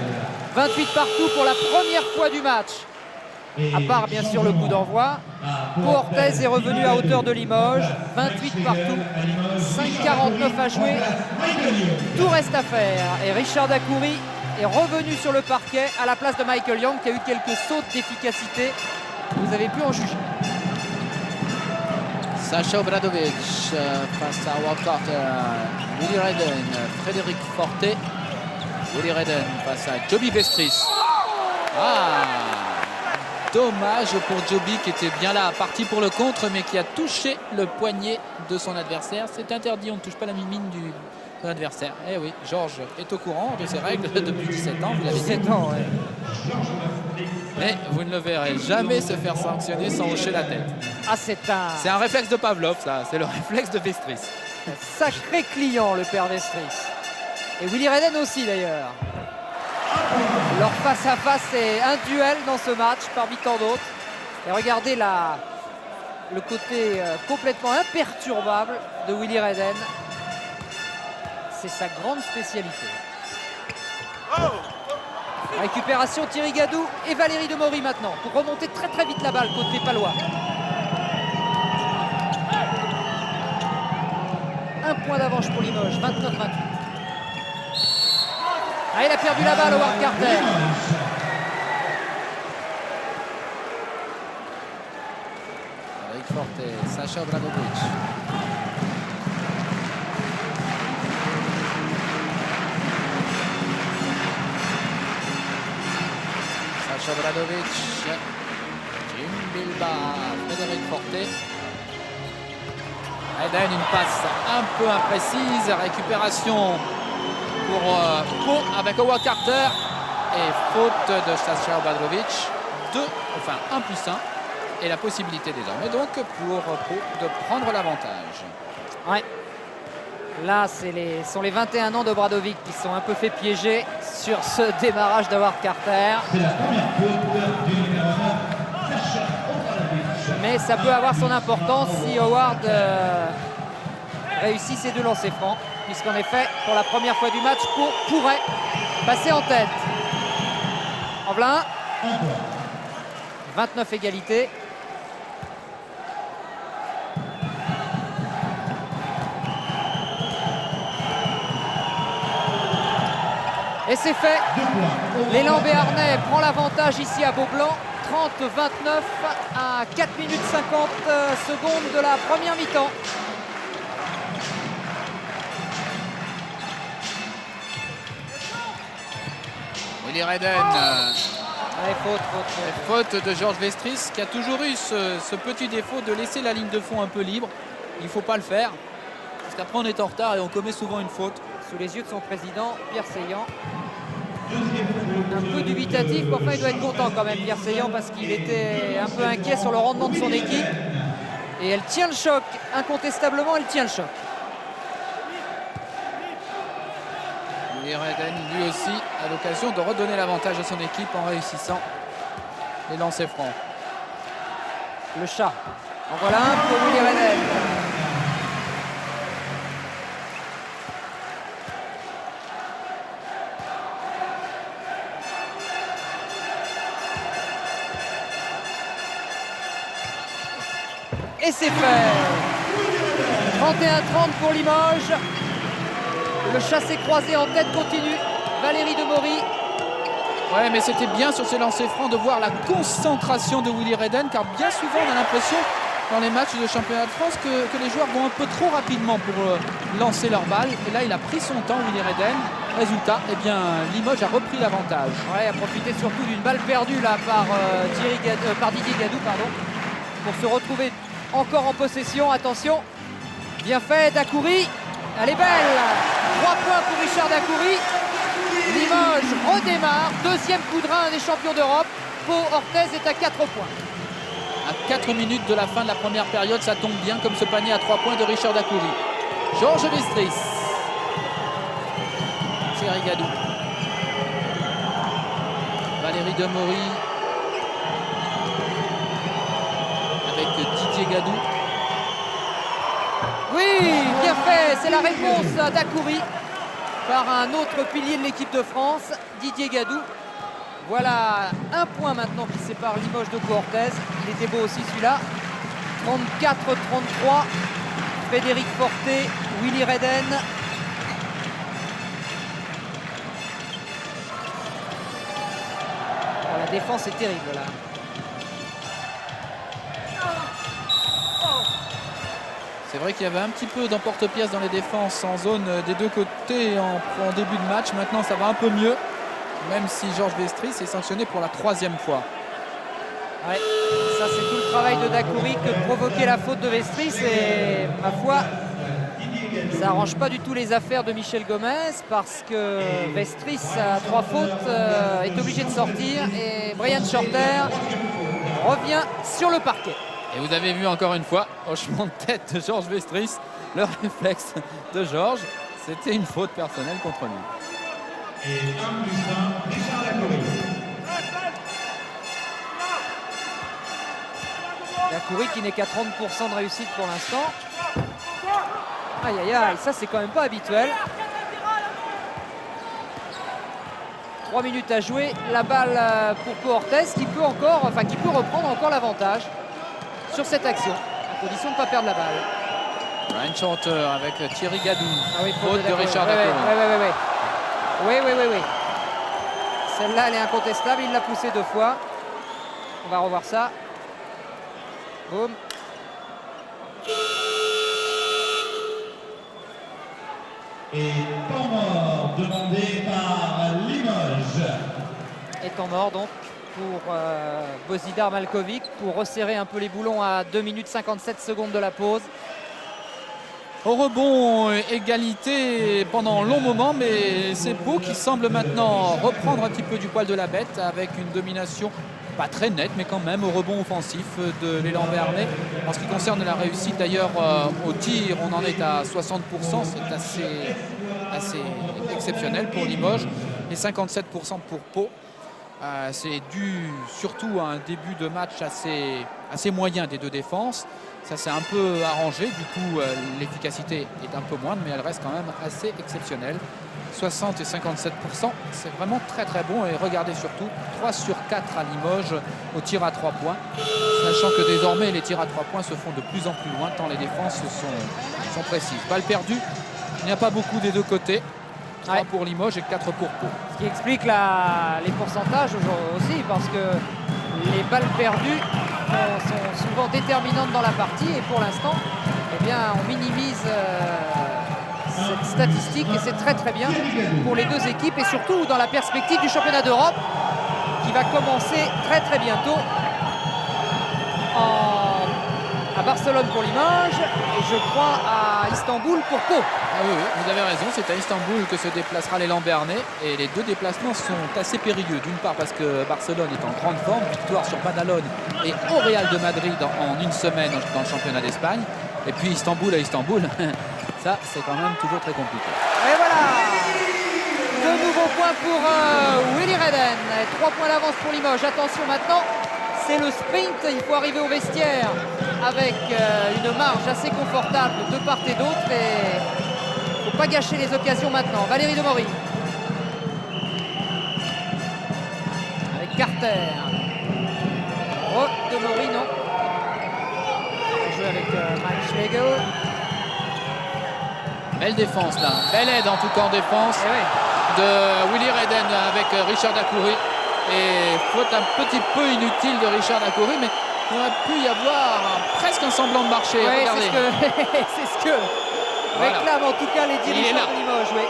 [SPEAKER 2] 28 partout pour la première fois du match. À part bien sûr le coup d'envoi. Pau Orthez est revenu à hauteur de Limoges. 28 partout. 5,49 à jouer. Tout reste à faire. Et Richard Dacoury est revenu sur le parquet à la place de Michael Young qui a eu quelques sautes d'efficacité. Vous avez pu en juger.
[SPEAKER 1] Sacha Obradovic face à Howard Carter, Willie Redden, Frédéric Forté, Willie Redden face à Joby Vestris. Dommage pour Joby qui était bien là, parti pour le contre, mais qui a touché le poignet de son adversaire. C'est interdit, on ne touche pas la mimine de l'adversaire. Eh oui, Georges est au courant de ces règles depuis 17 ans, vous l'avez dit.
[SPEAKER 2] 17 ans, ouais.
[SPEAKER 1] Mais vous ne le verrez jamais se faire sanctionner sans hocher la tête.
[SPEAKER 2] Ah,
[SPEAKER 1] C'est un réflexe de Pavlov, ça. C'est le réflexe de Vestris.
[SPEAKER 2] un sacré client, le père Vestris. Et Willie Redden aussi, d'ailleurs. Leur face-à-face est un duel dans ce match parmi tant d'autres. Et regardez le côté complètement imperturbable de Willie Redden. C'est sa grande spécialité. Récupération Thierry Gadou et Valérie de Maury maintenant pour remonter très très vite la balle côté palois. 1 point d'avance pour Limoges, 29-28. Il a perdu la balle, Howard Carter.
[SPEAKER 1] Avec Forte, Sacha Obradovic. Sacha Obradovic, Jim Bilba, Frédéric Forté. Eden, une passe un peu imprécise, récupération pour Pau avec Howard Carter et faute de Sacha Obradovic. 1 plus 1 et la possibilité désormais donc pour Pau de prendre l'avantage.
[SPEAKER 2] Ouais. Là, sont les 21 ans d'Obradovic qui sont un peu fait piéger sur ce démarrage d'Howard Carter.
[SPEAKER 3] C'est la première faute du numéro 9, Sacha Obradovic.
[SPEAKER 2] Mais ça peut avoir son importance si Howard réussit ses 2 lancers francs, puisqu'en effet, pour la première fois du match, Pau pourrait passer en tête. En plein, 29 égalités. Et c'est fait. L'élan béarnais prend l'avantage ici à Beaublanc. 30-29 à 4 minutes 50 secondes de la première mi-temps.
[SPEAKER 1] Willy Redden.
[SPEAKER 2] Allez, faute.
[SPEAKER 1] Faute de Georges Vestris qui a toujours eu ce petit défaut de laisser la ligne de fond un peu libre. Il ne faut pas le faire parce qu'après on est en retard et on commet souvent une faute.
[SPEAKER 2] Sous les yeux de son président, Pierre Seillant. Un peu dubitatif, mais enfin il doit être content quand même, Pierre Seillant, parce qu'il était un peu inquiet sur le rendement de son équipe. Et elle tient le choc, incontestablement, elle tient le choc.
[SPEAKER 1] Willy Redden, lui aussi, a l'occasion de redonner l'avantage à son équipe en réussissant les lancers francs.
[SPEAKER 2] Le chat. En voilà un pour Willy Redden. Et c'est fait. 31-30 pour Limoges. Le chassé croisé en tête continue. Valérie Demory.
[SPEAKER 1] Ouais, mais c'était bien sur ces lancers francs de voir la concentration de Willy Redden, car bien souvent on a l'impression dans les matchs de championnat de France que les joueurs vont un peu trop rapidement pour lancer leur balle. Et là, il a pris son temps, Willy Redden. Résultat, eh bien, Limoges a repris l'avantage.
[SPEAKER 2] Ouais, a profité surtout d'une balle perdue là par Didier Gadou, pardon, pour se retrouver encore en possession. Attention, bien fait Dacoury. Elle est belle. 3 points pour Richard Dacoury. Limoges redémarre. Deuxième coup de rein des champions d'Europe. Pau Orthez est à 4 points.
[SPEAKER 1] À 4 minutes de la fin de la première période, ça tombe bien comme ce panier à 3 points de Richard Dacoury. Georges Vestris. Thierry Gadou. Valérie Demory. Avec Didier Gadou.
[SPEAKER 2] Oui, bien fait. C'est la réponse d'Dacoury par un autre pilier de l'équipe de France, Didier Gadou. Voilà un point maintenant qui sépare Limoges de Pau Orthez. Il était beau aussi celui-là. 34-33. Frédéric Forté, Willy Redden. Oh, la défense est terrible là.
[SPEAKER 1] C'est vrai qu'il y avait un petit peu d'emporte-pièce dans les défenses en zone des deux côtés en début de match. Maintenant, ça va un peu mieux, même si Georges Vestris est sanctionné pour la 3e fois.
[SPEAKER 2] Ouais, ça c'est tout le travail de Dacoury que de provoquer la faute de Vestris. Et ma foi, ça n'arrange pas du tout les affaires de Michel Gomez parce que Vestris, à 3 fautes, est obligé de sortir et Brian Shorter revient sur le parquet.
[SPEAKER 1] Et vous avez vu encore une fois, hochement de tête de Georges Vestris, le réflexe de Georges, c'était une faute personnelle contre lui.
[SPEAKER 3] Et 1 plus 1, Richard Dacoury.
[SPEAKER 2] Dacoury qui n'est qu'à 30% de réussite pour l'instant. Aïe aïe aïe, ça c'est quand même pas habituel. 3 minutes à jouer, la balle pour Pau Orthez qui peut reprendre encore l'avantage sur cette action, à condition de ne pas perdre la balle.
[SPEAKER 1] Brian Shorter avec Thierry Gadou,
[SPEAKER 2] Ah oui,
[SPEAKER 1] faute de Richard Dacoury.
[SPEAKER 2] Oui. Celle-là, elle est incontestable, il l'a poussée 2 fois. On va revoir ça. Boum.
[SPEAKER 3] Et temps mort demandé par Limoges.
[SPEAKER 2] Et temps mort donc pour Bozidar Malkovic pour resserrer un peu les boulons à 2 minutes 57 secondes de la pause.
[SPEAKER 1] Au rebond, égalité pendant un long moment, mais c'est Pau qui semble maintenant reprendre un petit peu du poil de la bête avec une domination pas très nette, mais quand même au rebond offensif de l'élan béarnais. En ce qui concerne la réussite d'ailleurs au tir, on en est à 60%, c'est assez exceptionnel pour Limoges, et 57% pour Pau. C'est dû surtout à un début de match assez moyen des deux défenses. Ça s'est un peu arrangé, du coup l'efficacité est un peu moindre, mais elle reste quand même assez exceptionnelle. 60 et 57%, c'est vraiment très très bon. Et regardez surtout, 3 sur 4 à Limoges au tir à 3 points. Sachant que désormais les tirs à 3 points se font de plus en plus loin, tant les défenses sont précises. Balle perdue, il n'y a pas beaucoup des deux côtés. 3 pour Limoges et 4 pour Pau.
[SPEAKER 2] Ce qui explique les pourcentages aussi, parce que les balles perdues sont souvent déterminantes dans la partie, et pour l'instant, eh bien, on minimise cette statistique, et c'est très très bien pour les deux équipes, et surtout dans la perspective du championnat d'Europe qui va commencer très très bientôt à Barcelone pour Limoges, et je crois à Istanbul pour Pau.
[SPEAKER 1] Ah oui, vous avez raison, c'est à Istanbul que se déplacera l'élan béarnais, et les deux déplacements sont assez périlleux. D'une part parce que Barcelone est en grande forme, victoire sur Badalone et au Real de Madrid en une semaine dans le championnat d'Espagne, et puis Istanbul à Istanbul, ça c'est quand même toujours très compliqué.
[SPEAKER 2] Et voilà, de nouveaux points pour Willy Redden, 3 points d'avance pour Limoges. Attention maintenant, c'est le sprint, il faut arriver au vestiaire avec une marge assez confortable de part et d'autre, et il ne faut pas gâcher les occasions maintenant. Valérie Demory avec Carter. Oh, Demory, non. On va jouer avec Mike Schlegel.
[SPEAKER 1] Belle défense là, belle aide en tout cas en défense de Willy Redden avec Richard Dacoury. Et faute un petit peu inutile de Richard Dacoury, mais il aurait pu y avoir presque un semblant de marché.
[SPEAKER 2] Oui,
[SPEAKER 1] regardez.
[SPEAKER 2] c'est ce que réclament en tout cas les dirigeants de Limoges. Oui.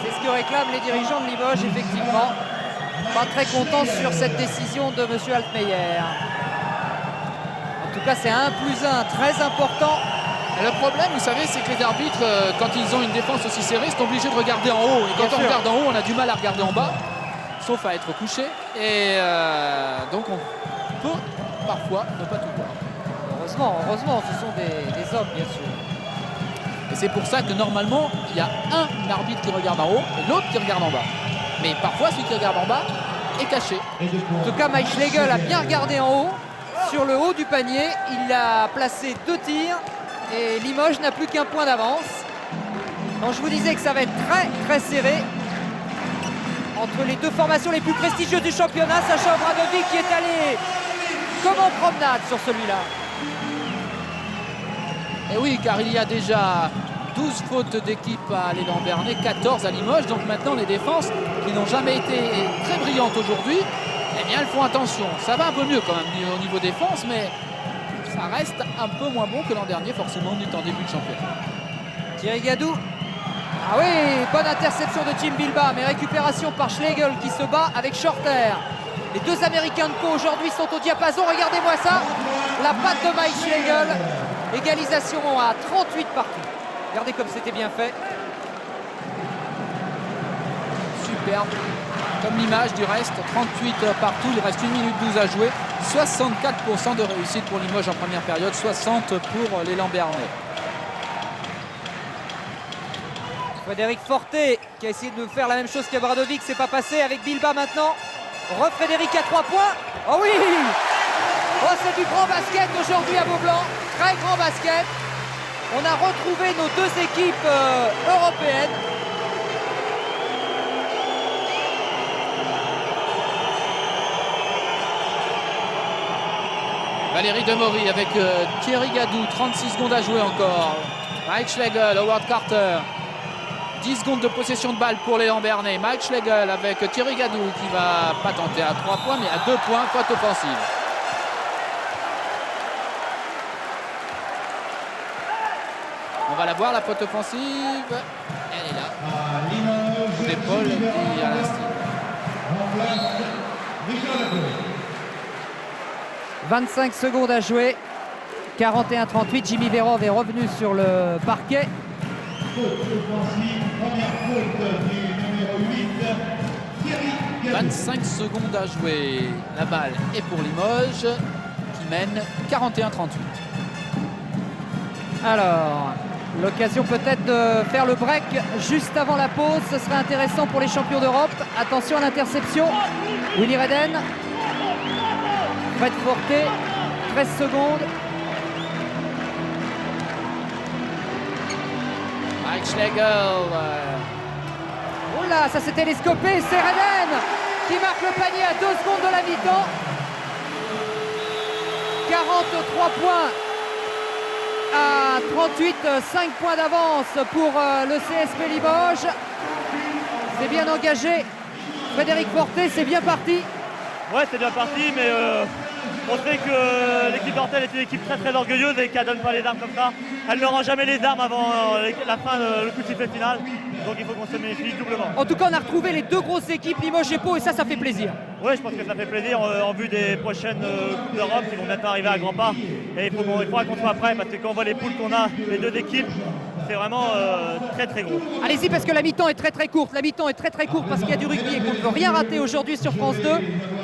[SPEAKER 2] C'est ce que réclament les dirigeants de Limoges, effectivement. Pas très contents sur cette décision de M. Altmaier. En tout cas, c'est 1+1 très important.
[SPEAKER 1] Le problème, vous savez, c'est que les arbitres, quand ils ont une défense aussi serrée, sont obligés de regarder en haut. Et quand on regarde en haut, on a du mal à regarder en bas, sauf à être couché. Et donc, on peut parfois ne pas tout voir.
[SPEAKER 2] Heureusement, ce sont des hommes, bien sûr.
[SPEAKER 1] Et c'est pour ça que normalement, il y a un arbitre qui regarde en haut et l'autre qui regarde en bas. Mais parfois, celui qui regarde en bas est caché.
[SPEAKER 2] En tout cas, Mike Schlegel a bien regardé en haut, sur le haut du panier. Il a placé 2 tirs. Et Limoges n'a plus qu'un point d'avance. Donc je vous disais que ça va être très très serré entre les deux formations les plus prestigieuses du championnat. Sacha Obradovic qui est allé comme en promenade sur celui-là.
[SPEAKER 1] Et oui, car il y a déjà 12 fautes d'équipe à l'élan béarnais, 14 à Limoges. Donc maintenant les défenses qui n'ont jamais été très brillantes aujourd'hui, eh bien elles font attention. Ça va un peu mieux quand même au niveau défense, mais ça reste un peu moins bon que l'an dernier, forcément, on est en début de championnat.
[SPEAKER 2] Thierry Gadou. Ah oui, bonne interception de Jim Bilba, mais récupération par Schlegel qui se bat avec Shorter. Les deux Américains de Pau aujourd'hui sont au diapason, regardez-moi ça. La patte de Mike Schlegel. Égalisation à 38 partout. Regardez comme c'était bien fait.
[SPEAKER 1] Superbe. Comme l'image du reste, 38 partout, il reste 1 minute 12 à jouer. 64% de réussite pour Limoges en première période, 60 pour l'élan béarnais.
[SPEAKER 2] Frédéric Forté qui a essayé de faire la même chose qu'Obradovic, c'est pas passé avec Bilba maintenant. Frédéric à 3 points. Oh oui! Oh, c'est du grand basket aujourd'hui à Beaublanc. Très grand basket. On a retrouvé nos deux équipes européennes.
[SPEAKER 1] Valérie Demory avec Thierry Gadou, 36 secondes à jouer encore. Mike Schlegel, Howard Carter. 10 secondes de possession de balle pour l'élan béarnais. Mike Schlegel avec Thierry Gadou qui va pas tenter à 3 points mais à 2 points, faute offensive. On va la voir la faute offensive. Elle est là.
[SPEAKER 3] à Limoges.
[SPEAKER 1] D'épaule et à l'instinct.
[SPEAKER 3] En place, Richard Lacroix.
[SPEAKER 2] 25 secondes à jouer. 41-38. Jimmy Verov est revenu sur le parquet.
[SPEAKER 3] Faute offensive, première faute du numéro 8, Thierry Gallou.
[SPEAKER 1] 25 secondes à jouer. La balle est pour Limoges qui mène 41-38.
[SPEAKER 2] Alors, l'occasion peut-être de faire le break juste avant la pause. Ce serait intéressant pour les champions d'Europe. Attention à l'interception. Willy Redden. Fred Forte. 13 secondes.
[SPEAKER 1] Mike Schlegel.
[SPEAKER 2] Oh là, ça s'est télescopé. C'est Redden qui marque le panier à 2 secondes de la mi-temps. 43 points à 38, 5 points d'avance pour le CSP Limoges. C'est bien engagé. Frédéric Forte, c'est bien parti.
[SPEAKER 4] Ouais, c'est bien parti, mais on sait que l'équipe d'Ortel est une équipe très très orgueilleuse et qu'elle donne pas les armes comme ça. Elle ne rend jamais les armes avant la fin, le coup de sifflet final. Donc il faut qu'on se méfie doublement.
[SPEAKER 2] En tout cas, on a retrouvé les deux grosses équipes, Limoges et Pau, et ça fait plaisir.
[SPEAKER 4] Oui, je pense que ça fait plaisir en vue des prochaines Coupes d'Europe qui vont maintenant arriver à grands pas. Et il faudra qu'on soit prêt parce que quand on voit les poules qu'on a, les deux équipes, c'est vraiment très très gros.
[SPEAKER 2] Allez-y parce que la mi-temps est très courte. La mi-temps est très courte parce qu'il y a du rugby et qu'on ne veut rien rater aujourd'hui sur France 2.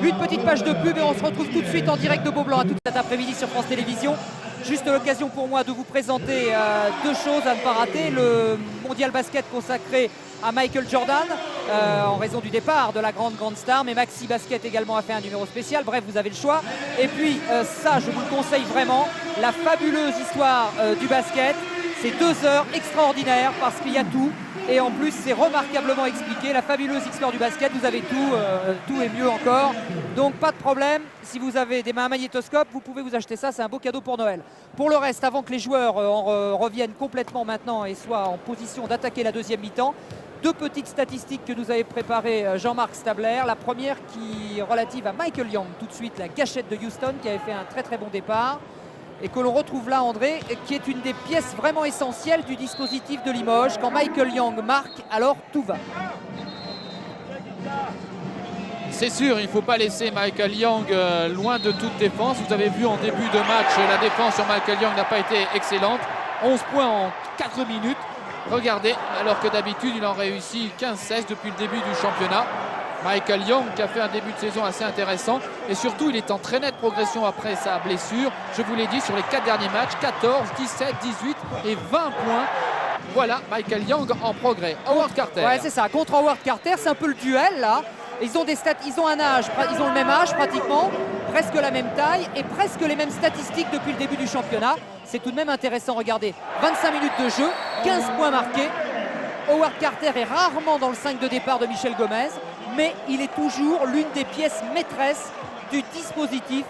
[SPEAKER 2] Une petite page de pub et on se retrouve tout de suite en direct de Beaublanc à tout cet après-midi sur France Télévisions. Juste l'occasion pour moi de vous présenter deux choses à ne pas rater. Le mondial basket consacré à Michael Jordan en raison du départ de la grande star, mais Maxi Basket également a fait un numéro spécial. Bref, vous avez le choix. Et puis ça, je vous le conseille vraiment, la fabuleuse histoire du basket. C'est 2 heures extraordinaires parce qu'il y a tout et en plus c'est remarquablement expliqué. La fabuleuse histoire du basket, vous avez tout et mieux encore. Donc pas de problème, si vous avez un magnétoscope, vous pouvez vous acheter ça, c'est un beau cadeau pour Noël. Pour le reste, avant que les joueurs reviennent complètement maintenant et soient en position d'attaquer la deuxième mi-temps, 2 petites statistiques que nous avait préparées Jean-Marc Stabler. La première qui est relative à Michael Young, tout de suite la gâchette de Houston qui avait fait un très bon départ. Et que l'on retrouve là, André, qui est une des pièces vraiment essentielles du dispositif de Limoges. Quand Michael Young marque, alors tout va.
[SPEAKER 1] C'est sûr, il ne faut pas laisser Michael Young loin de toute défense. Vous avez vu en début de match, la défense sur Michael Young n'a pas été excellente. 11 points en 4 minutes. Regardez, alors que d'habitude, il en réussit 15-16 depuis le début du championnat. Michael Young qui a fait un début de saison assez intéressant et surtout il est en très nette progression après sa blessure. Je vous l'ai dit, sur les 4 derniers matchs, 14, 17, 18 et 20 points. Voilà Michael Young en progrès. Howard Carter.
[SPEAKER 2] Ouais, c'est ça, contre Howard Carter, c'est un peu le duel là. Ils ont un âge, ils ont le même âge pratiquement, presque la même taille et presque les mêmes statistiques depuis le début du championnat. C'est tout de même intéressant, regardez, 25 minutes de jeu, 15 points marqués. Howard Carter est rarement dans le 5 de départ de Michel Gomez, mais il est toujours l'une des pièces maîtresses du dispositif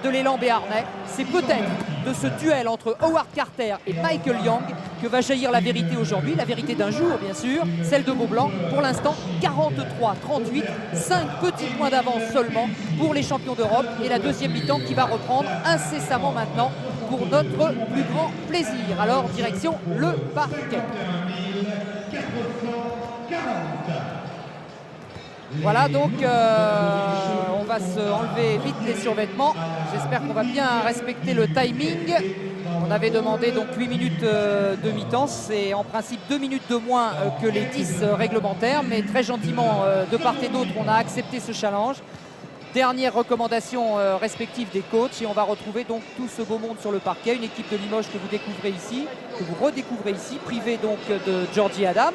[SPEAKER 2] de l'élan béarnais. C'est peut-être de ce duel entre Howard Carter et Michael Young que va jaillir la vérité aujourd'hui, la vérité d'un jour bien sûr, celle de Beaublanc. Pour l'instant, 43-38, 5 petits points d'avance seulement pour les champions d'Europe et la deuxième mi-temps qui va reprendre incessamment maintenant pour notre plus grand plaisir. Alors, direction le parquet. Voilà, donc on va se enlever vite les survêtements. J'espère qu'on va bien respecter le timing. On avait demandé donc 8 minutes de mi-temps. C'est en principe 2 minutes de moins que les 10 réglementaires. Mais très gentiment, de part et d'autre, on a accepté ce challenge. Dernière recommandation respective des coachs. Et on va retrouver donc tout ce beau monde sur le parquet. Une équipe de Limoges que vous découvrez ici, que vous redécouvrez ici, privée donc de Georgie Adams,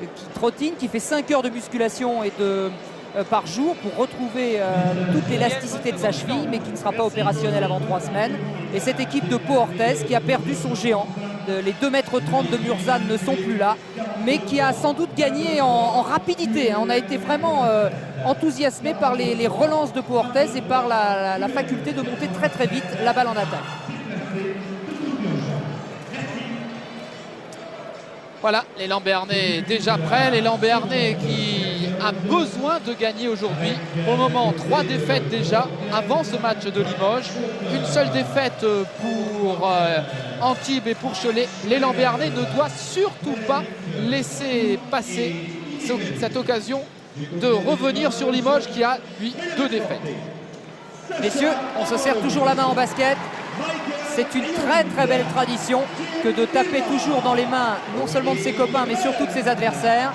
[SPEAKER 2] qui trottine, qui fait 5 heures de musculation et par jour pour retrouver toute l'élasticité de sa cheville, mais qui ne sera pas opérationnelle avant 3 semaines. Et cette équipe de Pau Orthez qui a perdu son géant, les 2,30 m de Murzan ne sont plus là, mais qui a sans doute gagné en rapidité. On a été vraiment enthousiasmé par les relances de Pau Orthez et par la faculté de monter très vite la balle en attaque.
[SPEAKER 1] Voilà, l'élan béarnais déjà prêt, l'élan béarnais qui a besoin de gagner aujourd'hui. Pour le moment, 3 défaites déjà avant ce match de Limoges. Une seule défaite pour Antibes et pour Cholet, l'élan béarnais ne doit surtout pas laisser passer cette occasion de revenir sur Limoges qui a, lui, 2 défaites.
[SPEAKER 2] Messieurs, on se serre toujours la main en basket. C'est une très très belle tradition que de taper toujours dans les mains non seulement de ses copains mais surtout de ses adversaires.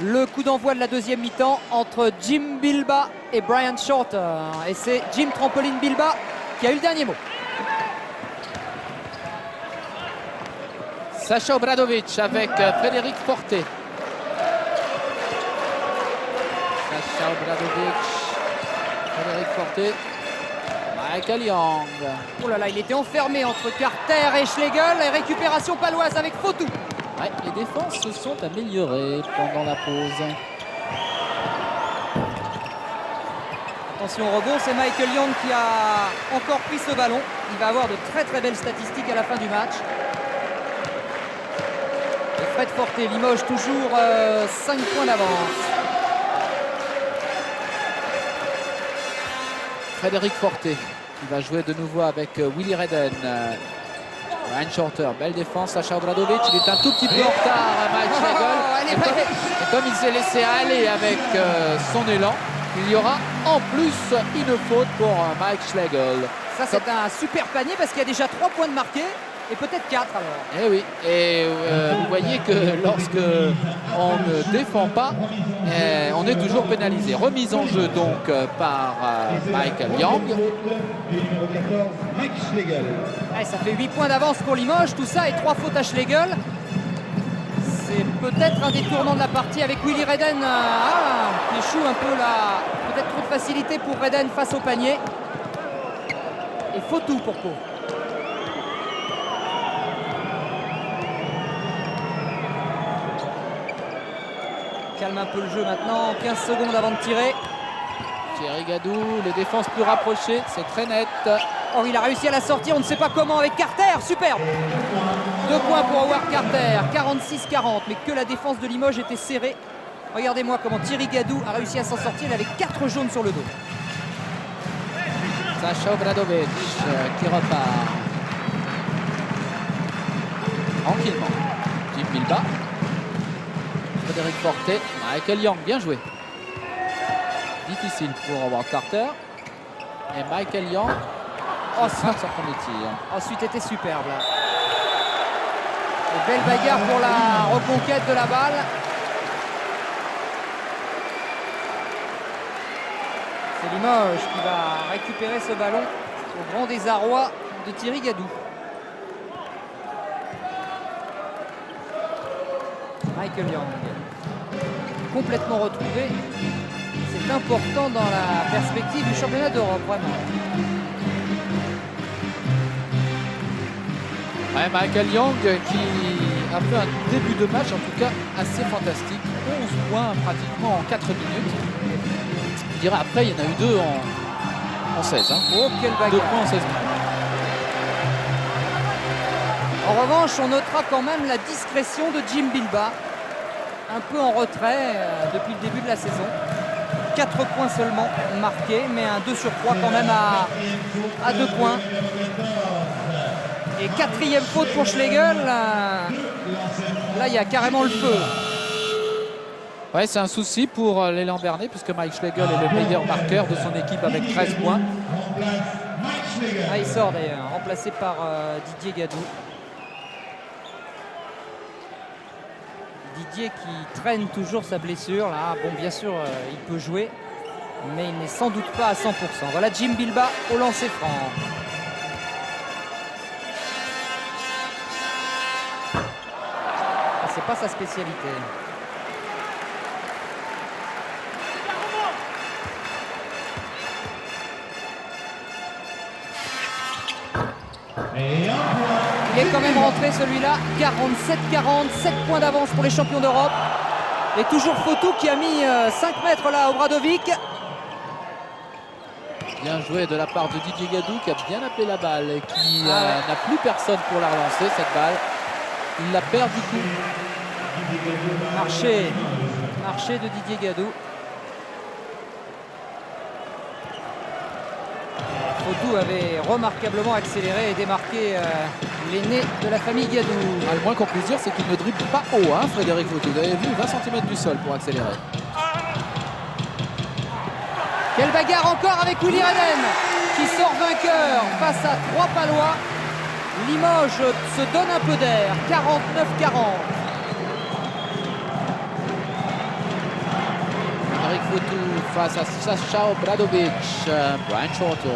[SPEAKER 2] Le coup d'envoi de la deuxième mi-temps entre Jim Bilba et Brian Shorter. Et c'est Jim Trampoline Bilba qui a eu le dernier mot.
[SPEAKER 1] Sacha Obradovic avec Frédéric Forté. Sacha Obradovic, Frédéric Forté, Michael Young.
[SPEAKER 2] Oh là là, il était enfermé entre Carter et Schlegel. Et récupération paloise avec Fautou.
[SPEAKER 1] Ouais, les défenses se sont améliorées pendant la pause.
[SPEAKER 2] Attention au rebond, c'est Michael Young qui a encore pris ce ballon. Il va avoir de très très belles statistiques à la fin du match. Et Fred Forté, Limoges toujours 5 points d'avance.
[SPEAKER 1] Frédéric Forté qui va jouer de nouveau avec Willy Redden. Ryan Shorter, belle défense, Sacha Obradovic, il est un tout petit peu en retard, Mike Schlegel. Et comme il s'est laissé aller avec son élan, il y aura en plus une faute pour Mike Schlegel.
[SPEAKER 2] Ça c'est un super panier parce qu'il y a déjà 3 points de marqués et peut-être 4 alors.
[SPEAKER 1] Eh oui, et vous voyez que lorsque on ne défend pas, on est toujours pénalisé. Remise en jeu donc par Michael Young.
[SPEAKER 3] Et numéro 14, Mike Schlegel.
[SPEAKER 2] Ouais, ça fait 8 points d'avance pour Limoges, tout ça et 3 fautes à Schlegel. C'est peut-être un des tournants de la partie avec Willy Redden qui échoue un peu là. Peut-être trop de facilité pour Redden face au panier. Et Fautou pour Pau. Calme un peu le jeu maintenant, 15 secondes avant de tirer.
[SPEAKER 1] Thierry Gadou, les défenses plus rapprochées, c'est très net.
[SPEAKER 2] Oh, il a réussi à la sortir, on ne sait pas comment avec Carter, superbe. 2 points pour Howard Carter, 46-40, mais que la défense de Limoges était serrée. Regardez-moi comment Thierry Gadou a réussi à s'en sortir, il avait 4 jaunes sur le dos.
[SPEAKER 1] Sacha Obradovic qui repart. Tranquillement. Jim Bilba. Frédéric Forté, Michael Young, bien joué. Difficile pour Howard Carter. Et Michael Young, sur premier tir.
[SPEAKER 2] Ensuite était superbe là. Et belle bagarre pour la reconquête de la balle. C'est Limoges qui va récupérer ce ballon au grand désarroi de Thierry Gadou. Michael Young, complètement retrouvé. C'est important dans la perspective du championnat d'Europe, vraiment.
[SPEAKER 1] Ouais, Michael Young qui a fait un début de match en tout cas assez fantastique. 11 points pratiquement en 4 minutes. Je dirais après il y en a eu 2 en 16. Hein.
[SPEAKER 2] Oh, quelle bagarre.
[SPEAKER 1] 2 points en 16 minutes.
[SPEAKER 2] En revanche, on notera quand même la discrétion de Jim Bilba. Un peu en retrait depuis le début de la saison. 4 points seulement marqués, mais un 2 sur 3 quand même à 2 points. Et 4e faute pour Schlegel. Là, il y a carrément le feu.
[SPEAKER 1] Ouais, c'est un souci pour l'élan béarnais puisque Mike Schlegel est le meilleur marqueur de son équipe avec 13 points.
[SPEAKER 2] Ah, il sort d'ailleurs, remplacé par Didier Gadou. Didier qui traîne toujours sa blessure. Là, bon, bien sûr, il peut jouer, mais il n'est sans doute pas à 100%. Voilà Jim Bilba au lancer franc. C'est pas sa spécialité. Il est quand même rentré celui-là, 47-40, 7 points d'avance pour les champions d'Europe. Et toujours Fautou qui a mis 5 mètres là à Obradovic.
[SPEAKER 1] Bien joué de la part de Didier Gadou qui a bien appelé la balle et qui n'a plus personne pour la relancer cette balle. Il la perd du coup.
[SPEAKER 2] Marché de Didier Gadou. Fautou avait remarquablement accéléré et démarqué l'aîné de la famille Gadou.
[SPEAKER 1] Ah, le moins qu'on puisse dire, c'est qu'il ne dribble pas haut, hein, Frédéric Fotou. Vous avez vu, 20 cm du sol pour accélérer.
[SPEAKER 2] Quelle bagarre encore avec Willy Redden qui sort vainqueur face à 3 Palois. Limoges se donne un peu d'air, 49-40.
[SPEAKER 1] Frédéric Fotou face à Sacha Obradovic. Brian Shorter.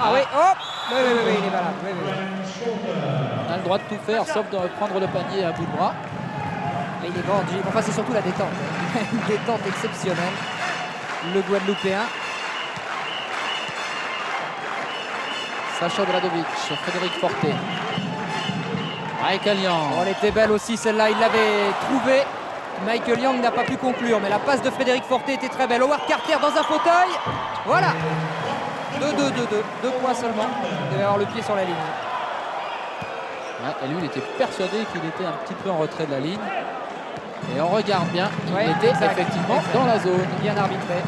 [SPEAKER 2] Ah oui, hop, oui, il est malade. Oui.
[SPEAKER 1] On a le droit de tout faire, sauf de prendre le panier à bout de bras.
[SPEAKER 2] Mais il est vendu. Enfin, c'est surtout la détente. Une détente exceptionnelle. Le Guadeloupéen.
[SPEAKER 1] Sacha Obradovic, Frédéric Forté. Michael Young.
[SPEAKER 2] Oh, elle était belle aussi celle-là, il l'avait trouvée. Michael Young n'a pas pu conclure, mais la passe de Frédéric Forté était très belle. Howard Carter dans un fauteuil. Voilà. 2 points seulement. Il devait avoir le pied sur la ligne.
[SPEAKER 1] Ouais, et lui, il était persuadé qu'il était un petit peu en retrait de la ligne. Et on regarde bien, il était effectivement dans la zone.
[SPEAKER 2] Bien arbitré.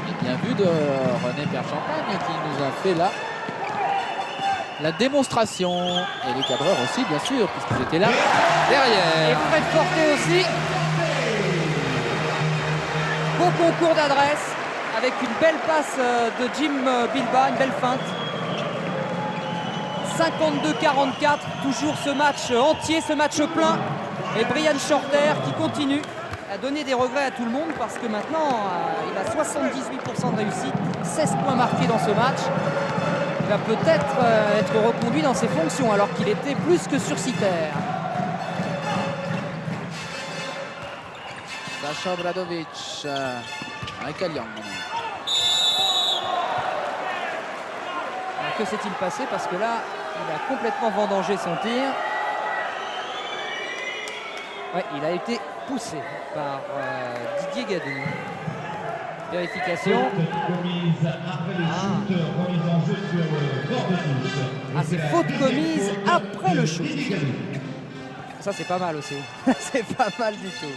[SPEAKER 1] Et bien vu de René Perchampagne qui nous a fait là la démonstration. Et les cadreurs aussi, bien sûr, puisqu'ils étaient là derrière.
[SPEAKER 2] Et Fred Forté aussi. Beau concours d'adresse avec une belle passe de Jim Bilba, une belle feinte. 52-44, toujours ce match entier, ce match plein. Et Brian Shorter qui continue à donner des regrets à tout le monde parce que maintenant il a 78% de réussite, 16 points marqués dans ce match. Il va peut-être être reconduit dans ses fonctions alors qu'il était plus que sursitaire.
[SPEAKER 1] Sacha Obradovic, Michael Young.
[SPEAKER 2] Alors que s'est-il passé? Parce que là, il a complètement vendangé son tir. Ouais, il a été poussé par Didier Gadou. Vérification. Ah, c'est faute commise après le shoot. Ça, c'est pas mal aussi. C'est pas mal du tout.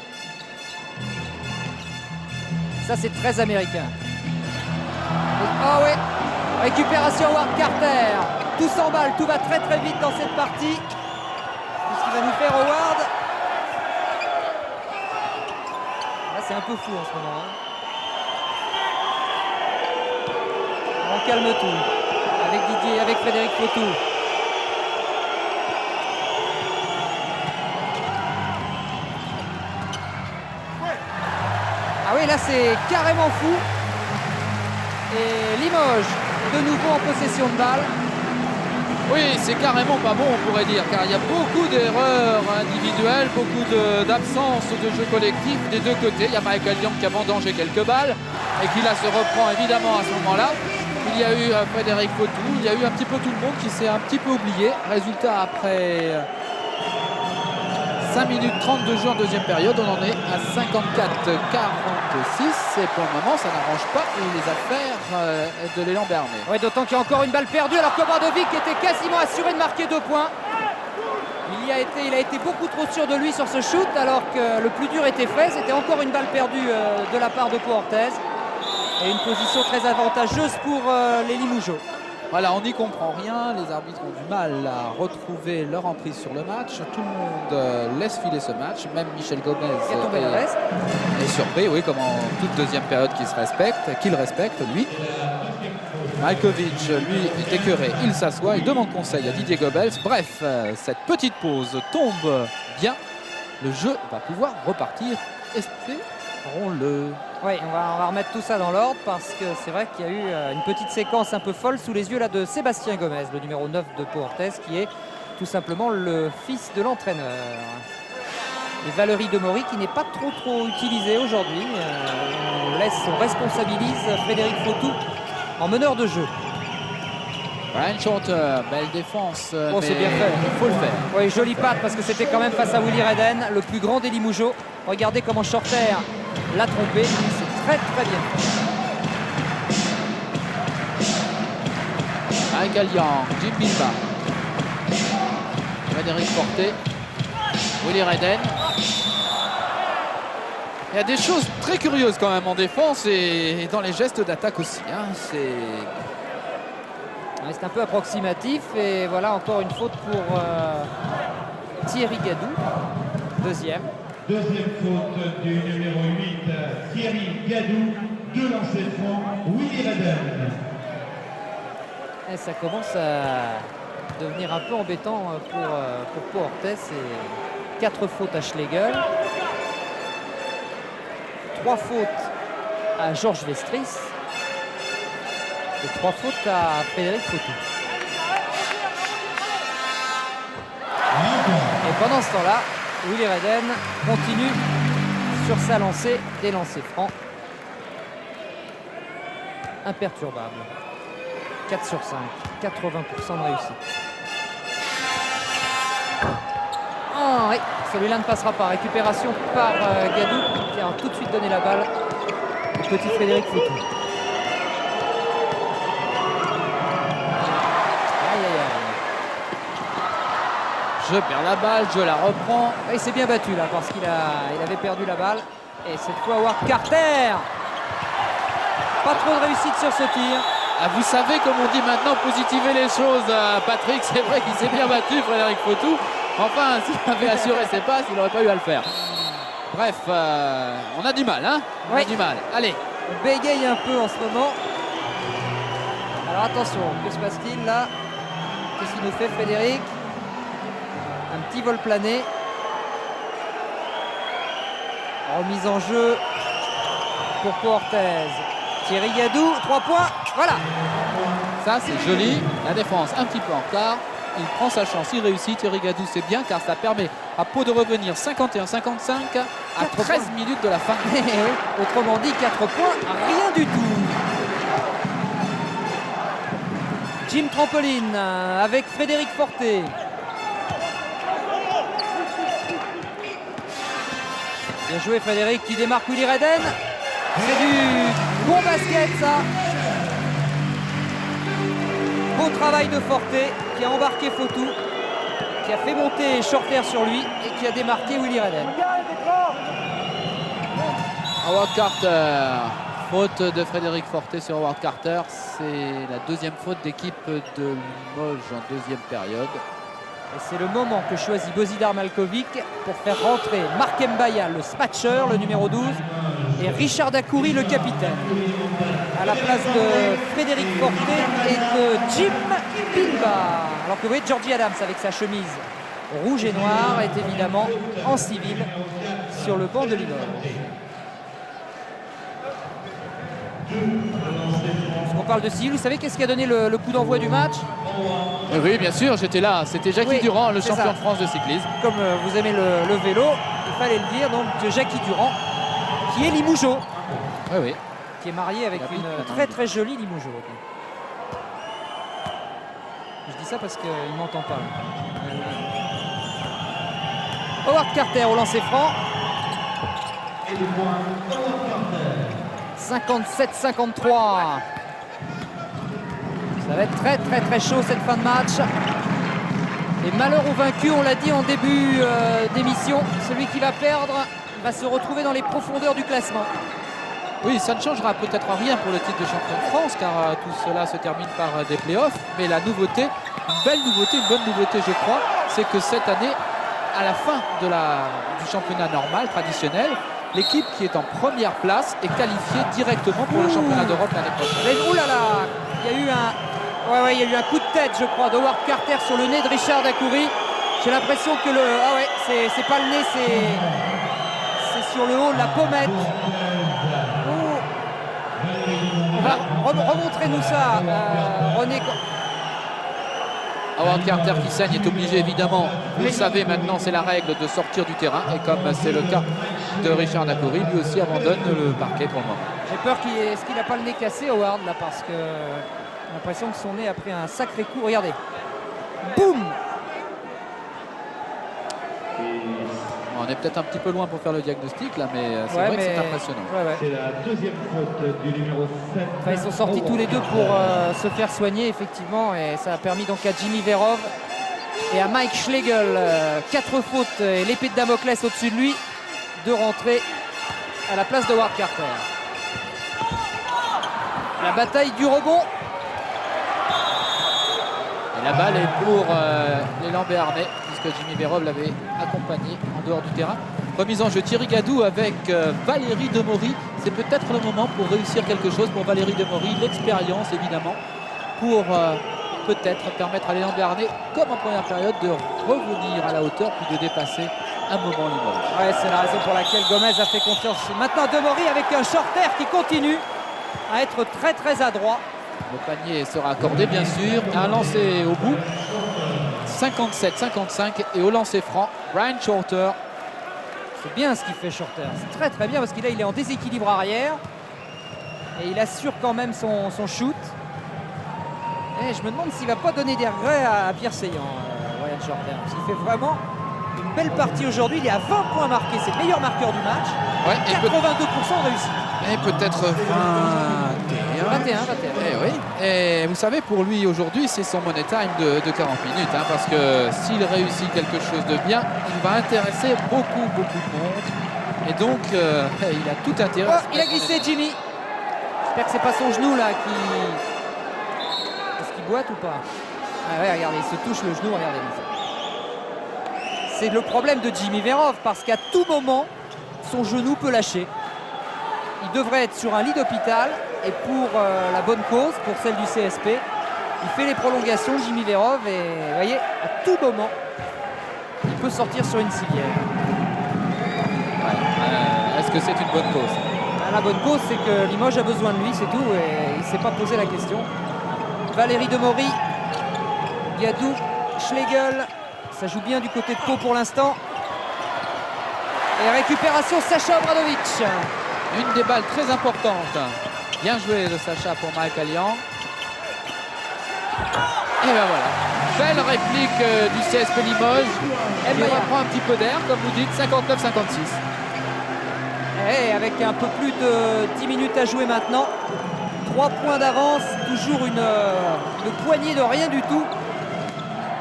[SPEAKER 2] Ça, c'est très américain. Ah ouais, récupération Howard Carter. Tout s'emballe, tout va très très vite dans cette partie. Qu'est-ce qu'il va nous faire Howard? Là, c'est un peu fou en ce moment. Hein. On calme tout. Avec Didier, avec Frédéric Fotou. Ah oui, là c'est carrément fou. Et Limoges, de nouveau en possession de balle.
[SPEAKER 1] Oui, c'est carrément pas bon, on pourrait dire, car il y a beaucoup d'erreurs individuelles, beaucoup d'absence de jeu collectif des deux côtés. Il y a Michael Young qui a vendangé quelques balles et qui là se reprend évidemment à ce moment-là. Il y a eu Frédéric Fotou, il y a eu un petit peu tout le monde qui s'est un petit peu oublié. Résultat, après 5 minutes 30 de jeu en deuxième période, on en est à 54-46 et pour le moment ça n'arrange pas les affaires de l'élan Bernay.
[SPEAKER 2] Oui, d'autant qu'il y a encore une balle perdue alors qu'Obradovic était quasiment assuré de marquer 2 points. Il a été beaucoup trop sûr de lui sur ce shoot alors que le plus dur était fait. C'était encore une balle perdue de la part de Pau Orthez et une position très avantageuse pour les Limougeaux.
[SPEAKER 1] Voilà, on n'y comprend rien, les arbitres ont du mal à retrouver leur emprise sur le match, tout le monde laisse filer ce match, même Michel Gomez est surpris, oui, comme en toute deuxième période qu'il respecte, lui. Malkovich, lui, est écœuré, il s'assoit, il demande conseil à Didier Goebbels. Bref, cette petite pause tombe bien, le jeu va pouvoir repartir, espérons-le.
[SPEAKER 2] Oui, on va remettre tout ça dans l'ordre parce que c'est vrai qu'il y a eu une petite séquence un peu folle sous les yeux là de Sébastien Gomez, le numéro 9 de Pau Orthez, qui est tout simplement le fils de l'entraîneur. Et Valérie Demory qui n'est pas trop utilisé aujourd'hui. On responsabilise Frédéric Fotou en meneur de jeu.
[SPEAKER 1] Brian Shorter, belle défense.
[SPEAKER 2] Bon, c'est bien fait.
[SPEAKER 1] Il faut le faire.
[SPEAKER 2] Oui, jolie patte parce que c'était quand même face à Willy Redden, le plus grand des Limougeaux. Regardez comment Shorter l'a trompé. C'est très bien.
[SPEAKER 1] Michael Young, Jim Bilba, Frédéric Forté, Willy Redden. Il y a des choses très curieuses quand même en défense et dans les gestes d'attaque aussi. Hein.
[SPEAKER 2] Ouais, c'est un peu approximatif et voilà encore une faute pour Thierry Gadou. Deuxième.
[SPEAKER 3] Deuxième faute du numéro 8, Thierry Gadou. 2 lancers francs, Willy Redden.
[SPEAKER 2] Et ça commence à devenir un peu embêtant pour Pau Orthez. Et 4 fautes à Schlegel. 3 fautes à Georges Vestris. Et 3 fautes à Frédéric Fautou. Et pendant ce temps-là, Willy Redden continue sur sa lancée, des lancers francs. Imperturbable. 4 sur 5, 80% de réussite. Oh, oui, celui-là ne passera pas. Récupération par Gadou qui a tout de suite donné la balle au petit Frédéric Fautou. Aïe, aïe, aïe.
[SPEAKER 1] Je perds la balle, je la reprends.
[SPEAKER 2] Il s'est bien battu là parce qu'il avait perdu la balle. Et cette fois, Howard Carter. Pas trop de réussite sur ce tir.
[SPEAKER 1] Ah, vous savez, comme on dit maintenant, positiver les choses, Patrick. C'est vrai qu'il s'est bien battu, Frédéric Fautou. Enfin, s'il avait assuré ses passes, il n'aurait pas eu à le faire. Bref, on a du mal, hein? On a du mal. Allez.
[SPEAKER 2] On bégaye un peu en ce moment. Alors attention, que se passe-t-il là? Qu'est-ce qu'il nous fait, Frédéric? Un petit vol plané. Remise en jeu pour Pau Orthez. Thierry Gadou, 3 points, voilà.
[SPEAKER 1] Ça, c'est joli. La défense un petit peu en retard. Il prend sa chance, il réussit. Thierry Gadou, c'est bien car ça permet à Pau de revenir 51-55 à 13 minutes de la fin.
[SPEAKER 2] Autrement dit, 4 points, rien du tout. Jim Trampoline avec Frédéric Forté. Bien joué Frédéric qui démarque Willy Redden. C'est du bon basket ça. Beau travail de Forté qui a embarqué Fautou, qui a fait monter Shorter sur lui et qui a démarqué Willy Redden.
[SPEAKER 1] Howard Carter. Faute de Frédéric Forté sur Howard Carter. C'est la deuxième faute d'équipe de Limoges en deuxième période.
[SPEAKER 2] Et c'est le moment que choisit Bozidar Malkovic pour faire rentrer Marc Mbaya, le smatcher, le numéro 12, et Richard Dacoury, le capitaine, à la place de Frédéric Forté et de Jim Bilba. Alors que vous voyez, Georgie Adams avec sa chemise rouge et noire est évidemment en civil sur le banc de Limoges. Puisqu'on parle de civil, vous savez qu'est-ce qui a donné le coup d'envoi du match?
[SPEAKER 1] Oui, bien sûr, j'étais là. C'était Jackie Durand, le champion de France de cyclisme.
[SPEAKER 2] Comme vous aimez le vélo, il fallait le dire, donc Jackie Durand, qui est Limougeot.
[SPEAKER 1] Oui, oui.
[SPEAKER 2] Qui est marié avec une très très jolie Limougeot. Je dis ça parce qu'il ne m'entend pas. Howard Carter au lancer franc. 57-53. Ça va être très très très chaud cette fin de match. Et malheur aux vaincus, on l'a dit en début d'émission, celui qui va perdre va se retrouver dans les profondeurs du classement.
[SPEAKER 1] Oui, ça ne changera peut-être rien pour le titre de champion de France car tout cela se termine par des playoffs. Mais la nouveauté, une belle nouveauté, une bonne nouveauté je crois, c'est que cette année, à la fin du championnat normal, traditionnel, l'équipe qui est en première place est qualifiée directement pour le championnat d'Europe l'année prochaine.
[SPEAKER 2] Ouh là là, il y a eu il y a eu un coup de tête, je crois, d'Howard Carter sur le nez de Richard Dacoury. J'ai l'impression que c'est pas le nez, c'est sur le haut de la pommette. Remontrez-nous ça, René.
[SPEAKER 1] Howard Carter qui saigne est obligé évidemment, vous le savez maintenant, c'est la règle de sortir du terrain. Et comme c'est le cas de Richard Dacoury, lui aussi abandonne le parquet pour le moment.
[SPEAKER 2] J'ai peur qu'il n'a pas le nez cassé, Howard, là, parce que j'ai l'impression que son nez a pris un sacré coup. Regardez. Boum!
[SPEAKER 1] On est peut-être un petit peu loin pour faire le diagnostic là, mais c'est vrai que c'est impressionnant.
[SPEAKER 3] C'est la deuxième faute du numéro 7.
[SPEAKER 2] Enfin, ils sont sortis tous les deux pour se faire soigner, effectivement, et ça a permis donc à Jimmy Verov et à Mike Schlegel, 4 fautes et l'épée de Damoclès au-dessus de lui, de rentrer à la place de Howard Carter. La bataille du rebond.
[SPEAKER 1] La balle est pour l'élan béarnais, puisque Jimmy Vérov l'avait accompagné en dehors du terrain. Remise en jeu Thierry Gadou avec Valérie Demory. C'est peut-être le moment pour réussir quelque chose pour Valérie Demory. L'expérience, évidemment, pour peut-être permettre à l'élan béarnais, comme en première période, de revenir à la hauteur puis de dépasser un moment Limoges.
[SPEAKER 2] Ouais, c'est la raison pour laquelle Gomez a fait confiance. Maintenant Demory avec un shorter qui continue à être très très adroit.
[SPEAKER 1] Le panier sera accordé, bien sûr. Un lancer au bout. 57-55 et au lancer franc, Brian Shorter.
[SPEAKER 2] C'est bien ce qu'il fait Shorter. C'est très très bien parce qu'il est en déséquilibre arrière. Et il assure quand même son shoot. Et je me demande s'il ne va pas donner des regrets à Pierre Seillant, Brian Shorter. Parce qu'il fait vraiment une belle partie aujourd'hui. Il est à 20 points marqués. C'est le meilleur marqueur du match.
[SPEAKER 1] Ouais,
[SPEAKER 2] 82% réussi.
[SPEAKER 1] Et peut-être 21. Et oui. Et vous savez, pour lui aujourd'hui, c'est son money time de 40 minutes. Hein, parce que s'il réussit quelque chose de bien, il va intéresser beaucoup de monde. Et donc, il a tout intérêt.
[SPEAKER 2] Oh, il a glissé Jimmy. J'espère que c'est pas son genou là qui... Est-ce qu'il boite ou pas? Ah ouais, regardez, il se touche le genou, regardez. C'est le problème de Jimmy Vérov parce qu'à tout moment, son genou peut lâcher. Il devrait être sur un lit d'hôpital et pour la bonne cause, pour celle du CSP, il fait les prolongations, Jimmy Vérov, et vous voyez, à tout moment, il peut sortir sur une civière.
[SPEAKER 1] Ouais, est-ce que c'est une bonne cause?
[SPEAKER 2] La bonne cause, c'est que Limoges a besoin de lui, c'est tout, et il ne s'est pas posé la question. Valérie Demory, Gadou, Schlegel, ça joue bien du côté de Pau pour l'instant. Et récupération Sacha Obradovic.
[SPEAKER 1] Une des balles très importantes. Bien joué de Sacha pour Michael Young. Et ben voilà. Belle réplique du CSP Limoges. Elle reprend un petit peu d'air, comme vous dites, 59-56.
[SPEAKER 2] Et avec un peu plus de 10 minutes à jouer maintenant. 3 points d'avance, toujours une poignée de rien du tout.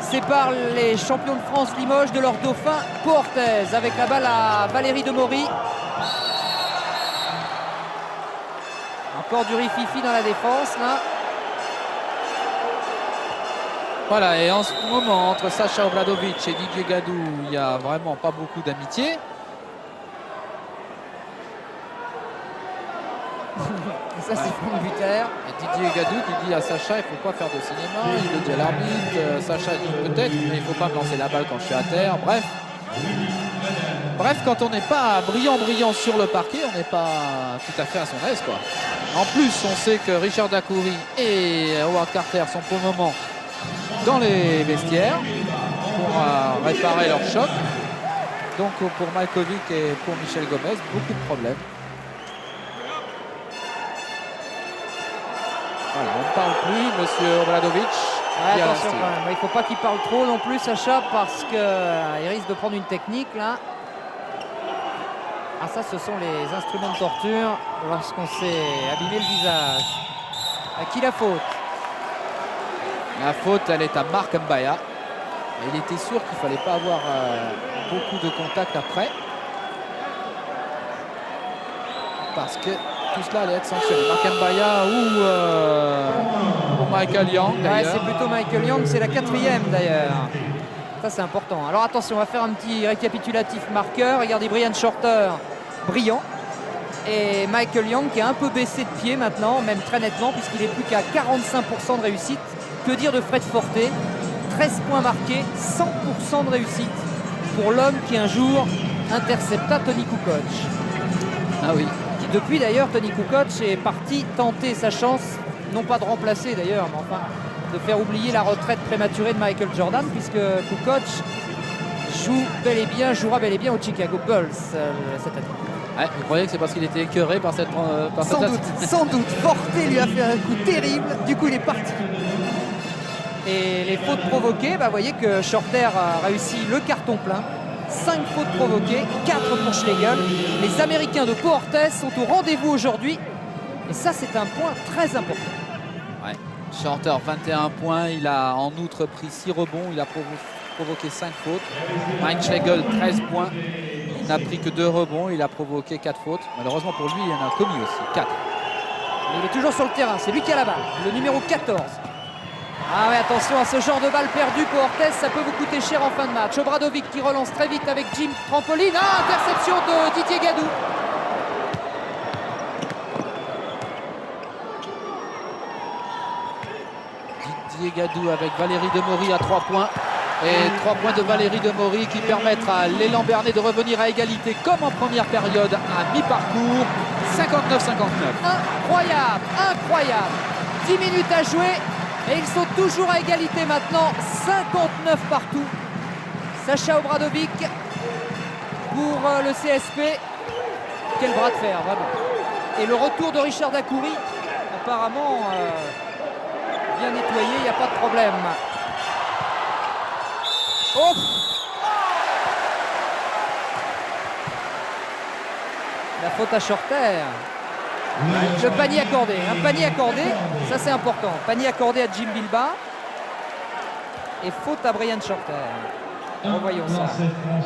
[SPEAKER 2] Sépare les champions de France Limoges de leur dauphin Pau Orthez. Avec la balle à Valérie Demory. Encore du rififi dans la défense là.
[SPEAKER 1] Voilà, et en ce moment, entre Sacha Obradovic et Didier Gadou, il n'y a vraiment pas beaucoup d'amitié.
[SPEAKER 2] Ça c'est Franck Buter.
[SPEAKER 1] Et Didier Gadou qui dit à Sacha, il ne faut pas faire de cinéma. Il le dit à l'arbitre. Sacha dit peut-être, mais il ne faut pas me lancer la balle quand je suis à terre. Bref, quand on n'est pas brillant sur le parquet, on n'est pas tout à fait à son aise, quoi. En plus, on sait que Richard Dacoury et Howard Carter sont pour le moment dans les vestiaires pour réparer leur choc. Donc pour Malkovic et pour Michel Gomez, beaucoup de problèmes. Voilà, on ne parle plus, monsieur Obradovic.
[SPEAKER 2] Ouais, attention quand même, il ne faut pas qu'il parle trop non plus, Sacha, parce qu'il risque de prendre une technique là. Ah, ça, ce sont les instruments de torture lorsqu'on s'est abîmé le visage. À qui la faute?
[SPEAKER 1] La faute, elle est à Marc Mbaya. Il était sûr qu'il ne fallait pas avoir beaucoup de contact après. Parce que tout cela allait être sanctionné. Marc Mbaya ou Michael Young,
[SPEAKER 2] ouais, c'est plutôt Michael Young, c'est la 4e d'ailleurs. Ça, c'est important. Alors attention, on va faire un petit récapitulatif marqueur. Regardez, Brian Shorter, brillant. Et Michael Young qui est un peu baissé de pied maintenant, même très nettement, puisqu'il est plus qu'à 45% de réussite. Que dire de Fred Forte? 13 points marqués, 100% de réussite pour l'homme qui un jour intercepta Tony Kukoc.
[SPEAKER 1] Ah oui.
[SPEAKER 2] Qui depuis d'ailleurs, Tony Kukoc est parti tenter sa chance, non pas de remplacer d'ailleurs, mais enfin de faire oublier la retraite prématurée de Michael Jordan, puisque Kukoc jouera bel et bien aux Chicago Bulls cette année.
[SPEAKER 1] Ouais, vous croyez que c'est parce qu'il était écœuré par cette
[SPEAKER 2] Sans doute. Forte lui a fait un coup terrible, du coup il est parti. Et les fautes provoquées, vous voyez que Shorter a réussi le carton plein. 5 fautes provoquées, 4 pour Schlegel. Les Américains de Pau Orthez sont au rendez-vous aujourd'hui. Et ça, c'est un point très important.
[SPEAKER 1] Ouais. Shorter, 21 points. Il a en outre pris 6 rebonds. Il a provoqué 5 fautes. Mike Schlegel, 13 points. Il n'a pris que 2 rebonds. Il a provoqué 4 fautes. Malheureusement pour lui, il en a commis aussi 4.
[SPEAKER 2] Mais il est toujours sur le terrain. C'est lui qui a la balle. Le numéro 14. Ah ouais, attention à ce genre de balle perdue pour Ortez, ça peut vous coûter cher en fin de match. Obradovic qui relance très vite avec Jim Trampoline. Ah, interception de Didier Gadou.
[SPEAKER 1] Didier Gadou avec Valérie Demory à 3 points. Et 3 points de Valérie Demory qui permettent à l'élan Bernais de revenir à égalité comme en première période à mi-parcours. 59-59.
[SPEAKER 2] Incroyable, incroyable. 10 minutes à jouer et ils sont toujours à égalité maintenant. 59 partout. Sacha Obradovic pour le CSP. Quel bras de fer, vraiment. Et le retour de Richard Dacoury, apparemment bien nettoyé, il n'y a pas de problème. Oh, la faute à Shorter. Le panier accordé, un panier accordé, ça c'est important. Panier accordé à Jim Bilbah. Et faute à Brian Shorter. Revoyons ça.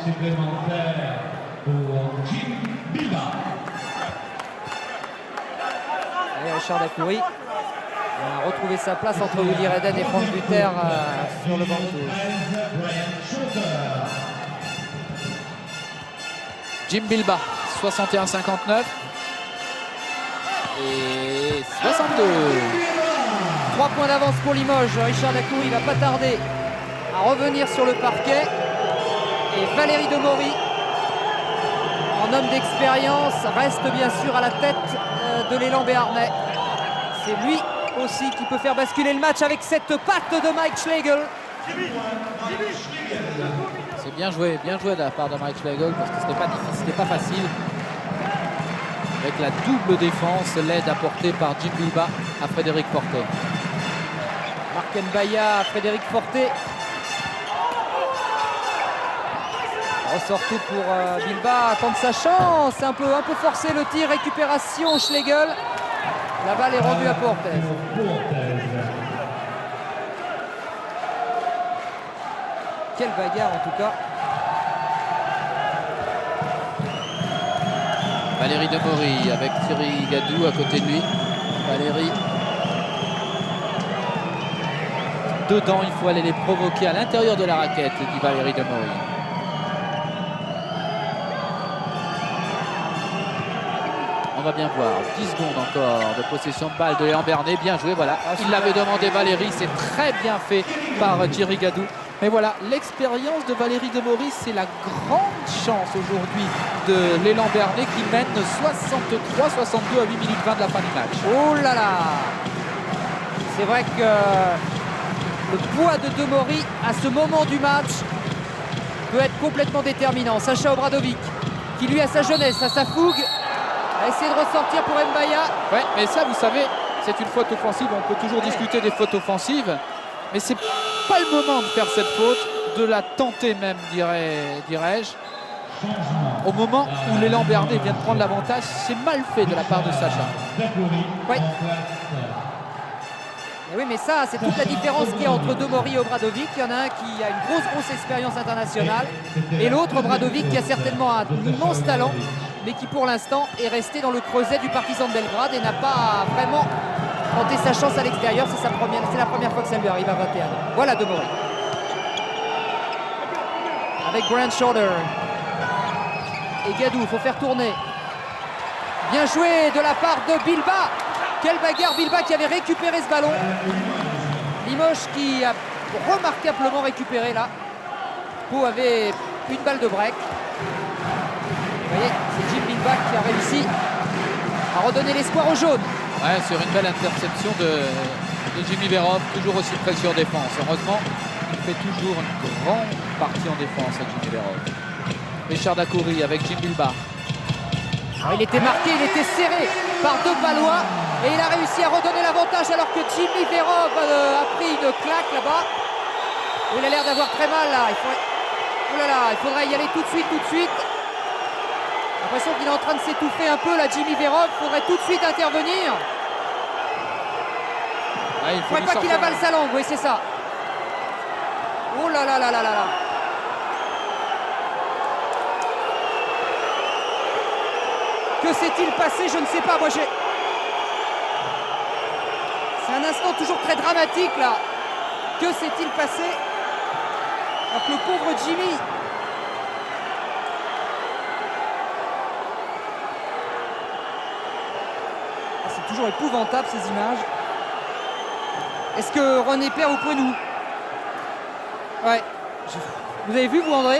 [SPEAKER 3] Supplémentaire pour Jim Bilbah.
[SPEAKER 2] Et Richard Dacoury a retrouvé sa place entre Willy Redden et Franck Buter sur le banc de touche.
[SPEAKER 1] Jim Bilbah, 61-59. Et 62.
[SPEAKER 2] 3 points d'avance pour Limoges. Richard Dacoury va pas tarder à revenir sur le parquet. Et Valérie Demory, en homme d'expérience, reste bien sûr à la tête de l'élan béarnais. C'est lui aussi qui peut faire basculer le match avec cette patte de Mike Schlegel.
[SPEAKER 1] C'est bien joué de la part de Mike Schlegel parce que c'était pas difficile, c'était pas facile. Avec la double défense, l'aide apportée par Jim Bilbah à Frédéric Fortet.
[SPEAKER 2] Marc Mbaya à Frédéric Fortet. Ressort tout pour Bilbah, tente sa chance, un peu forcé le tir, récupération Schlegel. La balle est rendue à Portez. Quelle bagarre en tout cas.
[SPEAKER 1] Valérie Demory avec Thierry Gadou à côté de lui. Valérie. Dedans, il faut aller les provoquer à l'intérieur de la raquette, dit Valérie Demory. On va bien voir. 10 secondes encore de possession de balle de Léon Bernais. Bien joué, voilà. Il l'avait demandé Valérie. C'est très bien fait par Thierry Gadou. Mais voilà, l'expérience de Valérie Demory, c'est la grande chance aujourd'hui de l'élan Bernais qui mène 63-62 à 8 minutes 20 de la fin du match.
[SPEAKER 2] Oh là là! C'est vrai que le poids de Demory à ce moment du match peut être complètement déterminant. Sacha Obradovic, qui lui a sa jeunesse, a sa fougue, a essayé de ressortir pour Mbaya.
[SPEAKER 1] Ouais, mais ça, vous savez, c'est une faute offensive. On peut toujours discuter des fautes offensives, mais c'est pas le moment de faire cette faute, de la tenter même, dirais-je. Au moment où l'élan Bernais vient de prendre l'avantage, c'est mal fait de la part de Sacha.
[SPEAKER 2] Oui. Et oui, mais ça, c'est toute la différence qu'il y a entre Demory et Obradovic. Il y en a un qui a une grosse expérience internationale et l'autre, Obradovic, qui a certainement un immense talent, mais qui pour l'instant est resté dans le creuset du Partizan de Belgrade et n'a pas vraiment tenté sa chance à l'extérieur. C'est la première fois que ça lui arrive à 21 ans. Voilà Demory. Avec Brian Shorter. Et Gadou, il faut faire tourner. Bien joué de la part de Bilbah. Quelle bagarre, Bilbah qui avait récupéré ce ballon. Limoges qui a remarquablement récupéré là. Pau avait une balle de break. Vous voyez, c'est Jim Bilbah qui a réussi à redonner l'espoir aux jaunes.
[SPEAKER 1] Ouais, sur une belle interception de Jimmy Verov, toujours aussi précieux en défense. Heureusement, il fait toujours une grande partie en défense à Jimmy Verov. Richard Dacoury avec Jim Bilbah.
[SPEAKER 2] Alors, il était marqué, il était serré par deux Palois et il a réussi à redonner l'avantage alors que Jimmy Verov a pris une claque là-bas. Il a l'air d'avoir très mal là. Oh là là, il faudrait y aller tout de suite. J'ai l'impression qu'il est en train de s'étouffer un peu là, Jimmy Verov. Il faudrait tout de suite intervenir.
[SPEAKER 1] Ouais, il
[SPEAKER 2] ne faudrait pas qu'il avale sa langue, oui c'est ça. Oh là là là là là là. Que s'est-il passé? Je ne sais pas. Moi, c'est un instant toujours très dramatique là. Que s'est-il passé avec le pauvre Jimmy? C'est toujours épouvantable ces images. Est-ce que René Père, vous pouvez nous... Ouais. Vous avez vu, vous, André?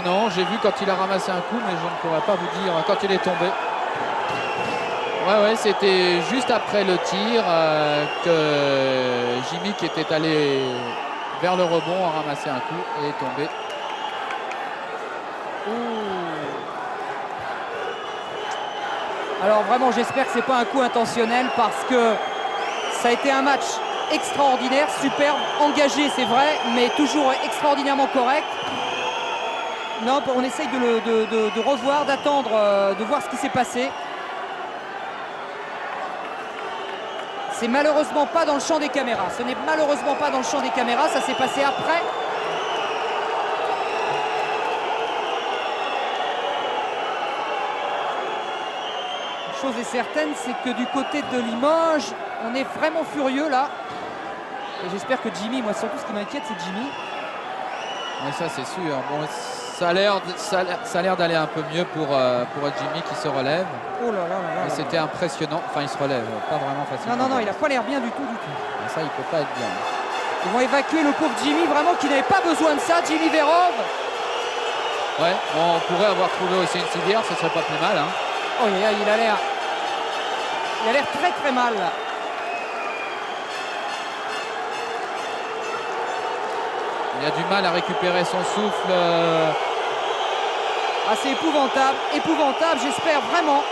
[SPEAKER 1] Non, j'ai vu quand il a ramassé un coup, mais je ne pourrais pas vous dire quand il est tombé. Ouais, c'était juste après le tir que Jimmy, qui était allé vers le rebond, a ramassé un coup et est tombé.
[SPEAKER 2] Alors vraiment, j'espère que c'est pas un coup intentionnel parce que ça a été un match extraordinaire, superbe, engagé, c'est vrai, mais toujours extraordinairement correct. Non, on essaye de revoir, d'attendre, de voir ce qui s'est passé. C'est malheureusement pas dans le champ des caméras. Ce n'est malheureusement pas dans le champ des caméras. Ça s'est passé après. Une chose est certaine, c'est que du côté de Limoges, on est vraiment furieux là. Et j'espère que Jimmy, moi surtout ce qui m'inquiète, c'est Jimmy.
[SPEAKER 1] Oui, ça c'est sûr. Bon, ça a l'air d'aller un peu mieux pour Jimmy qui se relève.
[SPEAKER 2] Oh là là là là.
[SPEAKER 1] C'était impressionnant. Enfin, il se relève, pas vraiment facilement.
[SPEAKER 2] Non, il n'a pas l'air bien du tout.
[SPEAKER 1] Ça, il peut pas être bien.
[SPEAKER 2] Ils vont évacuer le pauvre Jimmy, vraiment qui n'avait pas besoin de ça, Jimmy Verov.
[SPEAKER 1] Ouais, on pourrait avoir trouvé aussi une civière, ce serait pas plus mal. Hein.
[SPEAKER 2] Oh, il a l'air très très mal là.
[SPEAKER 1] Il a du mal à récupérer son souffle.
[SPEAKER 2] Ah, c'est épouvantable. J'espère vraiment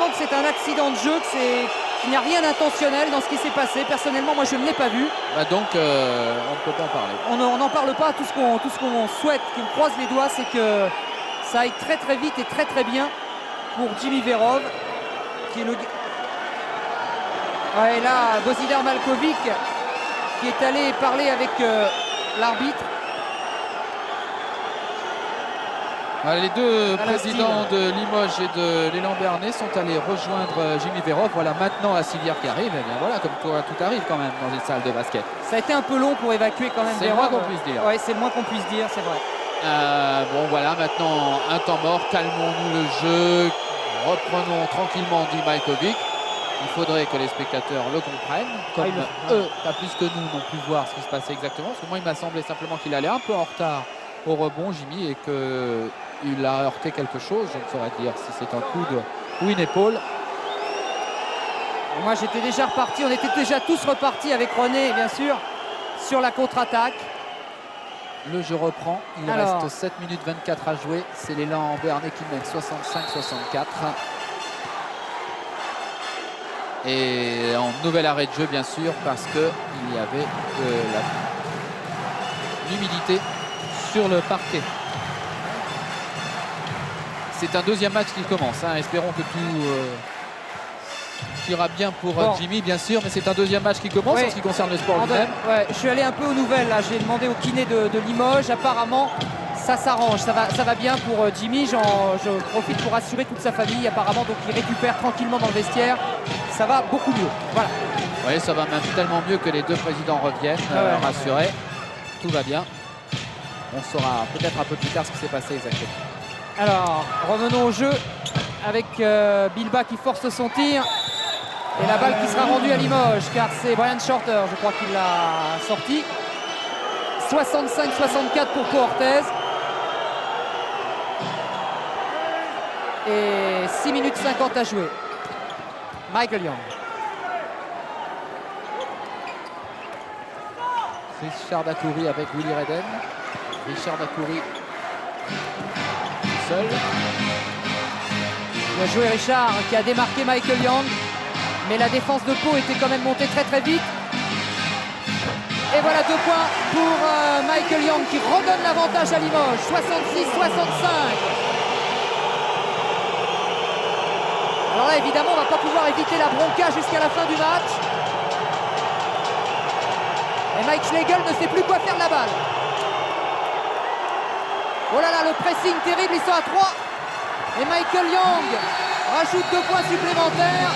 [SPEAKER 2] que c'est un accident de jeu, qu'il n'y a rien d'intentionnel dans ce qui s'est passé. Personnellement, moi je ne l'ai pas vu.
[SPEAKER 1] Bah donc on ne peut pas en parler.
[SPEAKER 2] On n'en parle pas. Tout ce qu'on souhaite, qu'on croise les doigts, c'est que ça aille très très vite et très très bien pour Jimmy Verov, qui est le... Ouais, là, Bozidar Malkovic qui est allé parler avec l'arbitre.
[SPEAKER 1] Les deux présidents de Limoges et de l'élan Bernay sont allés rejoindre Jimmy Verov. Voilà maintenant la civière qui arrive. Et bien voilà, comme tout arrive quand même dans une salle de basket.
[SPEAKER 2] Ça a été un peu long pour évacuer quand même
[SPEAKER 1] Verov. C'est le moins qu'on puisse dire.
[SPEAKER 2] Oui, c'est le moins qu'on puisse dire, c'est vrai.
[SPEAKER 1] Bon voilà, maintenant un temps mort, calmons-nous le jeu, reprenons tranquillement du Majkovic. Il faudrait que les spectateurs le comprennent, comme eux, pas plus que nous, n'ont pu voir ce qui se passait exactement. Parce que moi, il m'a semblé simplement qu'il allait un peu en retard au rebond, Jimmy, et qu'il a heurté quelque chose. Je ne saurais dire si c'est un coude ou une épaule.
[SPEAKER 2] Et moi, j'étais déjà reparti, on était déjà tous repartis avec René, bien sûr, sur la contre-attaque.
[SPEAKER 1] Le jeu reprend, il reste 7 minutes 24 à jouer. C'est l'élan Bernay qui mène 65-64. Et en nouvel arrêt de jeu, bien sûr, parce qu'il y avait de l'humidité sur le parquet. C'est un deuxième match qui commence. Hein. Espérons que tout ira bien pour Jimmy, bien sûr, mais c'est un deuxième match qui commence en ce qui concerne le sport lui-même.
[SPEAKER 2] Ouais, je suis allé un peu aux nouvelles. J'ai demandé au kiné de Limoges. Apparemment, ça s'arrange, ça va bien pour Jimmy. Je profite pour rassurer toute sa famille. Apparemment, donc il récupère tranquillement dans le vestiaire. Ça va beaucoup mieux. Voilà.
[SPEAKER 1] Oui, ça va même tellement mieux que les deux présidents reviennent, rassurés. Tout va bien. On saura peut-être un peu plus tard ce qui s'est passé exactement.
[SPEAKER 2] Alors, revenons au jeu avec Bilba qui force son tir. Et la balle qui sera rendue à Limoges, car c'est Brian Shorter, je crois qu'il l'a sorti. 65-64 pour Coortez. Et 6 minutes 50 à jouer. Michael Young.
[SPEAKER 1] Richard Dacoury avec Willy Redden. Richard Dacoury seul.
[SPEAKER 2] Il a joué Richard qui a démarqué Michael Young. Mais la défense de Pau était quand même montée très très vite. Et voilà 2 points pour Michael Young qui redonne l'avantage à Limoges. 66-65. Alors là, évidemment, on ne va pas pouvoir éviter la bronca jusqu'à la fin du match. Et Mike Schlegel ne sait plus quoi faire de la balle. Oh là là, le pressing terrible, ils sont à 3. Et Michael Young rajoute 2 points supplémentaires.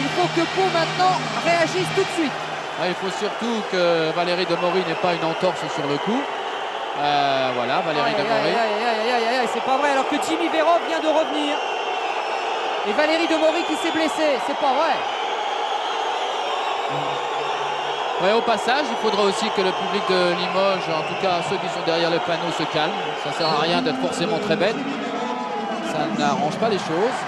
[SPEAKER 2] Il faut que Pau maintenant réagisse tout de suite.
[SPEAKER 1] Il faut surtout que Valérie Demory n'ait pas une entorse sur le coup. Voilà, Valérie Demory.
[SPEAKER 2] C'est pas vrai, alors que Jimmy Verov vient de revenir. Et Valérie Demory qui s'est blessée, c'est pas vrai.
[SPEAKER 1] Ouais, au passage, il faudra aussi que le public de Limoges, en tout cas ceux qui sont derrière le panneau, se calment. Ça sert à rien d'être forcément très bête. Ça n'arrange pas les choses.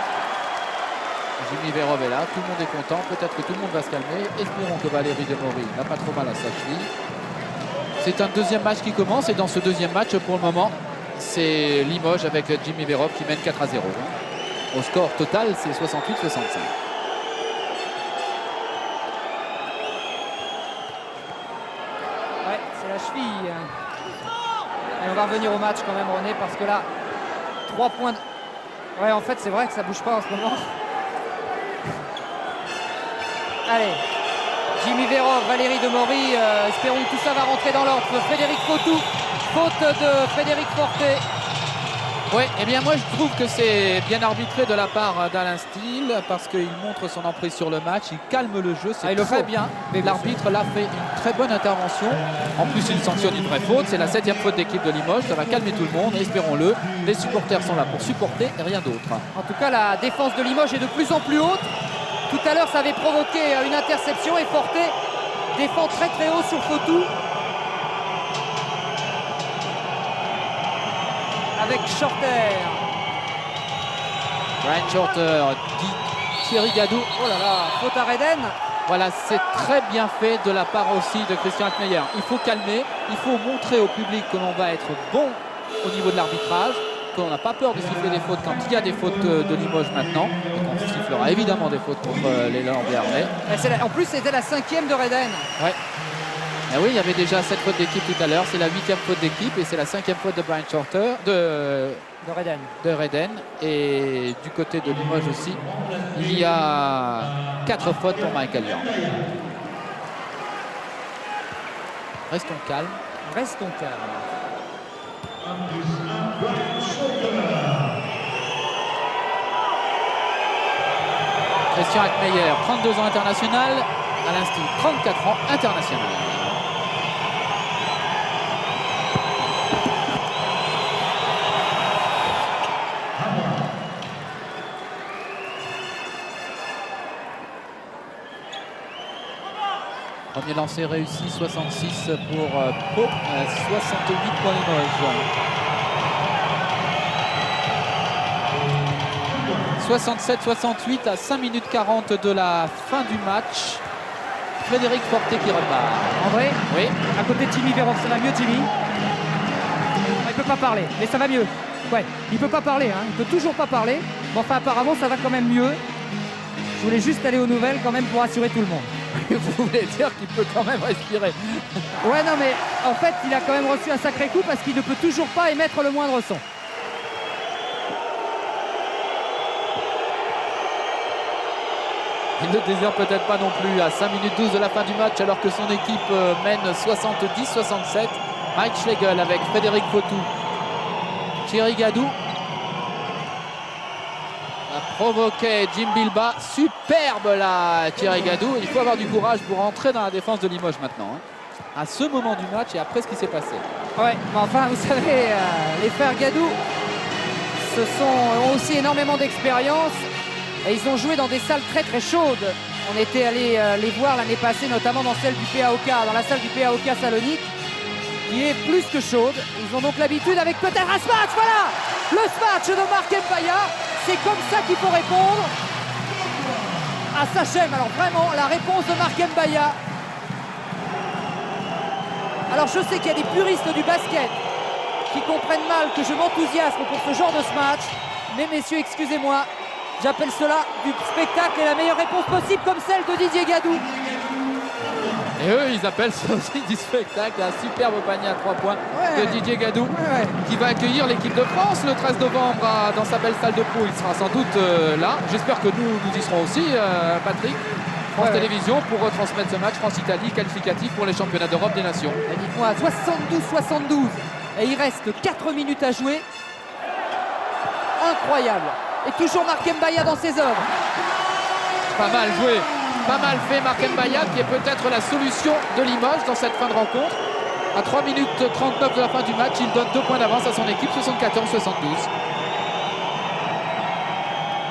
[SPEAKER 1] Jimmy Verov est là, tout le monde est content. Peut-être que tout le monde va se calmer. Espérons que Valérie Demory n'a pas trop mal à sa cheville. C'est un deuxième match qui commence et dans ce deuxième match, pour le moment, c'est Limoges avec Jimmy Verov qui mène 4-0. Au score total, c'est 68-65.
[SPEAKER 2] La cheville. Et on va revenir au match quand même, René, parce que là 3 points ouais, en fait c'est vrai que ça bouge pas en ce moment. Allez, Jimmy Verov, Valérie Demory, espérons que tout ça va rentrer dans l'ordre. Frédéric Fautou, faute de Frédéric Forté.
[SPEAKER 1] Oui, eh bien moi je trouve que c'est bien arbitré de la part d'Alain Steele parce qu'il montre son emprise sur le match, il calme le jeu,
[SPEAKER 2] il le fait bien.
[SPEAKER 1] Mais l'arbitre l'a fait une très bonne intervention. En plus il sanctionne une vraie faute, c'est la 7e faute d'équipe de Limoges, ça va calmer tout le monde, espérons-le. Les supporters sont là pour supporter et rien d'autre.
[SPEAKER 2] En tout cas la défense de Limoges est de plus en plus haute. Tout à l'heure ça avait provoqué une interception et Forté défend très très haut sur Fautou. Avec Shorter.
[SPEAKER 1] Brian Shorter, Thierry Gadou.
[SPEAKER 2] Oh là là, faute à Reden.
[SPEAKER 1] Voilà, c'est très bien fait de la part aussi de Christian Altmeyer. Il faut calmer, il faut montrer au public que l'on va être bon au niveau de l'arbitrage, qu'on n'a pas peur de siffler des fautes quand il y a des fautes de Limoges maintenant, et qu'on sifflera évidemment des fautes contre les Lambernais.
[SPEAKER 2] En plus, c'était la 5e de Reden.
[SPEAKER 1] Ouais. Et oui, il y avait déjà 7 fautes d'équipe tout à l'heure, c'est la 8e faute d'équipe et c'est la 5e faute de Brian Shorter, de Reden. Et du côté de Limoges aussi, il y a 4 fautes pour Michael Young. Restons calmes.
[SPEAKER 2] Restons calmes.
[SPEAKER 1] Christian Altmeyer, 32 ans international, Alain Steele, 34 ans international. Premier lancer réussi, 66 pour Pau, 68 pour Limoges. 67-68 à 5 minutes 40 de la fin du match. Frédéric Forté qui repart.
[SPEAKER 2] En vrai,
[SPEAKER 1] oui.
[SPEAKER 2] À côté de Jimmy Verov, ça va mieux Jimmy. Il peut pas parler, mais ça va mieux. Ouais, il peut pas parler, hein. Il peut toujours pas parler. Mais enfin apparemment ça va quand même mieux. Je voulais juste aller aux nouvelles quand même pour assurer tout le monde.
[SPEAKER 1] Vous voulez dire qu'il peut quand même respirer?
[SPEAKER 2] Ouais, non mais en fait il a quand même reçu un sacré coup parce qu'il ne peut toujours pas émettre le moindre son.
[SPEAKER 1] Il ne désire peut-être pas non plus à 5 minutes 12 de la fin du match alors que son équipe mène 70-67. Mike Schlegel avec Frédéric Fautou. Thierry Gadou a provoqué Jim Bilba. Superbe là Thierry Gadou. Il faut avoir du courage pour entrer dans la défense de Limoges maintenant. À ce moment du match et après ce qui s'est passé.
[SPEAKER 2] Ouais, mais enfin vous savez, les frères Gadou ont aussi énormément d'expérience. Et ils ont joué dans des salles très très chaudes. On était allé les voir l'année passée, notamment dans celle du PAOK, dans la salle du PAOK Salonique, qui est plus que chaude. Ils ont donc l'habitude avec peut-être un smash, voilà. Le smash de Marc Mbaya. C'est comme ça qu'il faut répondre à Sachem. Alors vraiment, la réponse de Marc Mbaya. Alors je sais qu'il y a des puristes du basket qui comprennent mal que je m'enthousiasme pour ce genre de smash. Mais messieurs, excusez-moi. J'appelle cela du spectacle et la meilleure réponse possible comme celle de Didier Gadou.
[SPEAKER 1] Et eux, ils appellent ça aussi du spectacle. Un superbe panier à 3 points de Didier Gadou qui va accueillir l'équipe de France le 13 novembre dans sa belle salle de Pau. Il sera sans doute là. J'espère que nous y serons aussi, Patrick. France Télévisions pour retransmettre ce match France-Italie qualificatif pour les championnats d'Europe des Nations.
[SPEAKER 2] Dites-moi, 72-72 et il reste 4 minutes à jouer. Incroyable. Et toujours Marc Mbaya dans ses œuvres.
[SPEAKER 1] Pas mal joué Pas mal fait Marc Mbaya, qui est peut-être la solution de Limoges dans cette fin de rencontre. À 3 minutes 39 de la fin du match, il donne 2 points d'avance à son équipe, 74-72.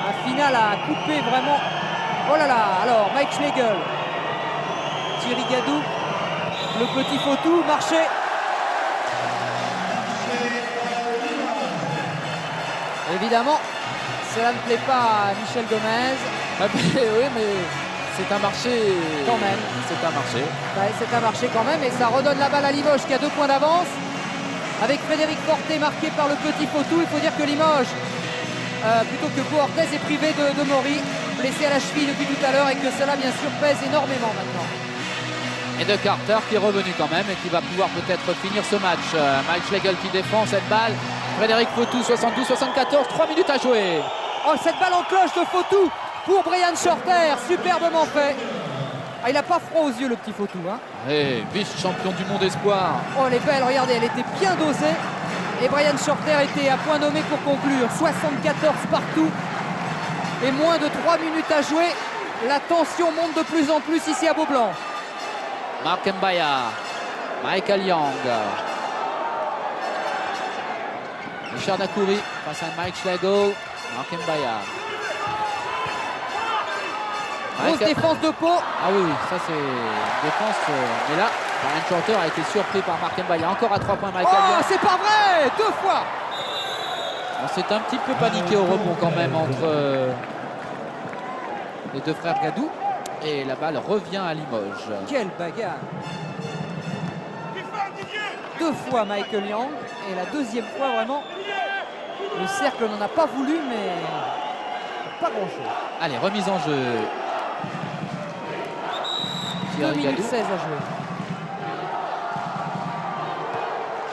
[SPEAKER 2] Un final à couper vraiment. Oh là là, alors Mike Schlegel, Thierry Gadou, le petit Fautou, marché. Évidemment, cela ne plaît pas à Michel Gomez.
[SPEAKER 1] Oui, mais c'est un marché.
[SPEAKER 2] Quand même.
[SPEAKER 1] C'est un marché.
[SPEAKER 2] Ouais, c'est un marché quand même et ça redonne la balle à Limoges qui a 2 points d'avance. Avec Frédéric Forté marqué par le petit Fautou, il faut dire que Limoges, plutôt que Boorthez, est privé de Maury, blessé à la cheville depuis tout à l'heure et que cela bien sûr pèse énormément maintenant.
[SPEAKER 1] Et de Carter qui est revenu quand même et qui va pouvoir peut-être finir ce match. Mike Schlegel qui défend cette balle. Frédéric Fautou, 72-74, 3 minutes à jouer.
[SPEAKER 2] Oh, cette balle en cloche de Fautou pour Brian Shorter, superbement fait. Ah, il n'a pas froid aux yeux le petit Fautou. Hein.
[SPEAKER 1] Et vice-champion du monde espoir.
[SPEAKER 2] Oh, elle est belle, regardez, elle était bien dosée. Et Brian Shorter était à point nommé pour conclure. 74 partout. Et moins de 3 minutes à jouer. La tension monte de plus en plus ici à Beaublanc.
[SPEAKER 1] Marc Mbaya, Michael Young, Richard Dacoury face à Mike Schlegel, Marc Mbaya.
[SPEAKER 2] Grosse défense de Pau.
[SPEAKER 1] Ah oui, ça c'est une défense. Mais là, Brian Shorter a été surpris par Marc Mbaya. Encore à 3 points Michael
[SPEAKER 2] Oh,
[SPEAKER 1] Young.
[SPEAKER 2] c'est pas vrai, 2 fois.
[SPEAKER 1] On s'est un petit peu paniqué au rebond quand même entre les deux frères Gadou. Et la balle revient à Limoges.
[SPEAKER 2] Quelle bagarre. 2 fois Michael Young. Et la deuxième fois vraiment, le cercle n'en a pas voulu, mais pas grand chose.
[SPEAKER 1] Allez, remise en jeu.
[SPEAKER 2] 2 minutes
[SPEAKER 1] Gadou.
[SPEAKER 2] 16 à jouer.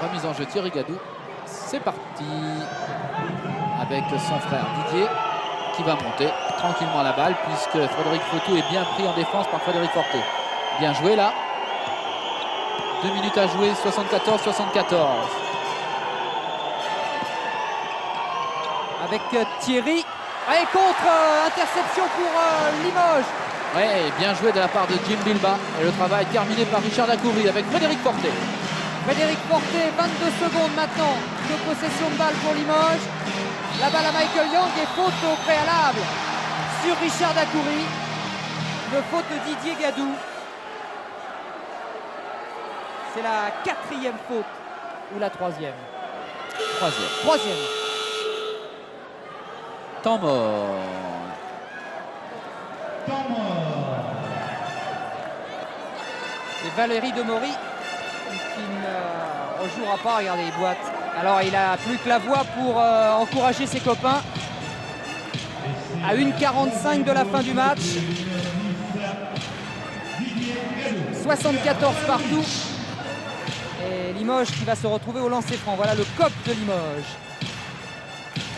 [SPEAKER 1] Remise en jeu Thierry Gadou. C'est parti. Avec son frère Didier qui va monter tranquillement la balle puisque Frédéric Fautou est bien pris en défense par Frédéric Forté. Bien joué là. 2 minutes à jouer, 74-74.
[SPEAKER 2] Avec Thierry. Et contre, interception pour Limoges.
[SPEAKER 1] Ouais, bien joué de la part de Jim Bilba. Et le travail terminé par Richard Dacoury avec Frédéric Forté.
[SPEAKER 2] Frédéric Forté, 22 secondes maintenant de possession de balle pour Limoges. La balle à Michael Young et faute au préalable sur Richard Dacoury. Le faute de Didier Gadou. C'est la 4e faute ou la 3e. Troisième.
[SPEAKER 1] Temps mort.
[SPEAKER 3] Temps mort.
[SPEAKER 2] Et Valérie Demory qui ne rejouera pas, regardez, il boite. Alors il a plus que la voix pour encourager ses copains. À 1:45 de la fin du match. 74 partout. Et Limoges qui va se retrouver au lancer franc. Voilà le COP de Limoges.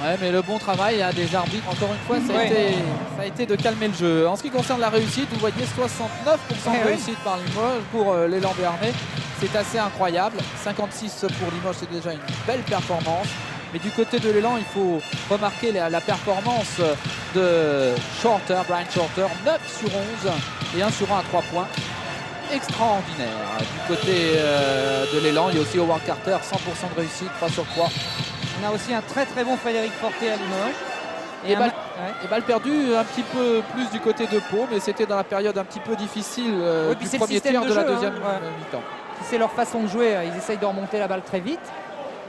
[SPEAKER 1] Ouais, mais le bon travail des arbitres, encore une fois, ça a été de calmer le jeu. En ce qui concerne la réussite, vous voyez 69% de réussite par Limoges pour l'élan béarnais. C'est assez incroyable. 56 pour Limoges, c'est déjà une belle performance. Mais du côté de l'élan, il faut remarquer la performance de Shorter, Brian Shorter, 9 sur 11 et 1 sur 1 à 3 points. Extraordinaire. Du côté de l'élan, il y a aussi Howard Carter, 100% de réussite, 3 sur 3.
[SPEAKER 2] On a aussi un très très bon Frédéric Forté à Limoges.
[SPEAKER 1] Et balle perdue un petit peu plus du côté de Pau, mais c'était dans la période un petit peu difficile du premier tiers de la deuxième mi-temps.
[SPEAKER 2] C'est leur façon de jouer, ils essayent de remonter la balle très vite.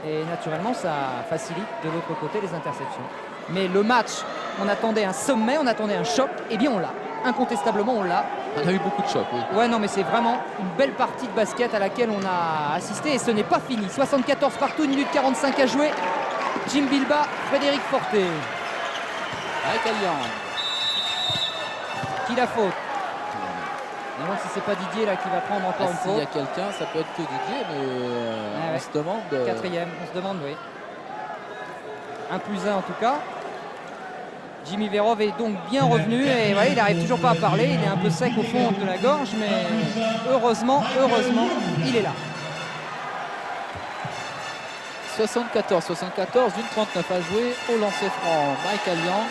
[SPEAKER 2] Et naturellement, ça facilite de l'autre côté les interceptions. Mais le match, on attendait un sommet, on attendait un choc, et bien on l'a. Incontestablement, on l'a.
[SPEAKER 1] On a eu beaucoup de chocs, oui.
[SPEAKER 2] Ouais, non, mais c'est vraiment une belle partie de basket à laquelle on a assisté et ce n'est pas fini. 74 partout, 1 minute 45 à jouer. Jim Bilba, Frédéric Forté.
[SPEAKER 1] Michael Young.
[SPEAKER 2] Qui la faute? Je me demande si c'est pas Didier là qui va prendre encore une faute.
[SPEAKER 1] S'il y a quelqu'un, ça peut être que Didier, mais on se demande.
[SPEAKER 2] 4e, on se demande, oui. 1+1 en tout cas. Jimmy Verov est donc bien revenu et voilà, il n'arrive toujours pas à parler. Il est un peu sec au fond de la gorge, mais heureusement, il est là.
[SPEAKER 1] 74-74, 1:39 à jouer au lancer franc. Michael Young.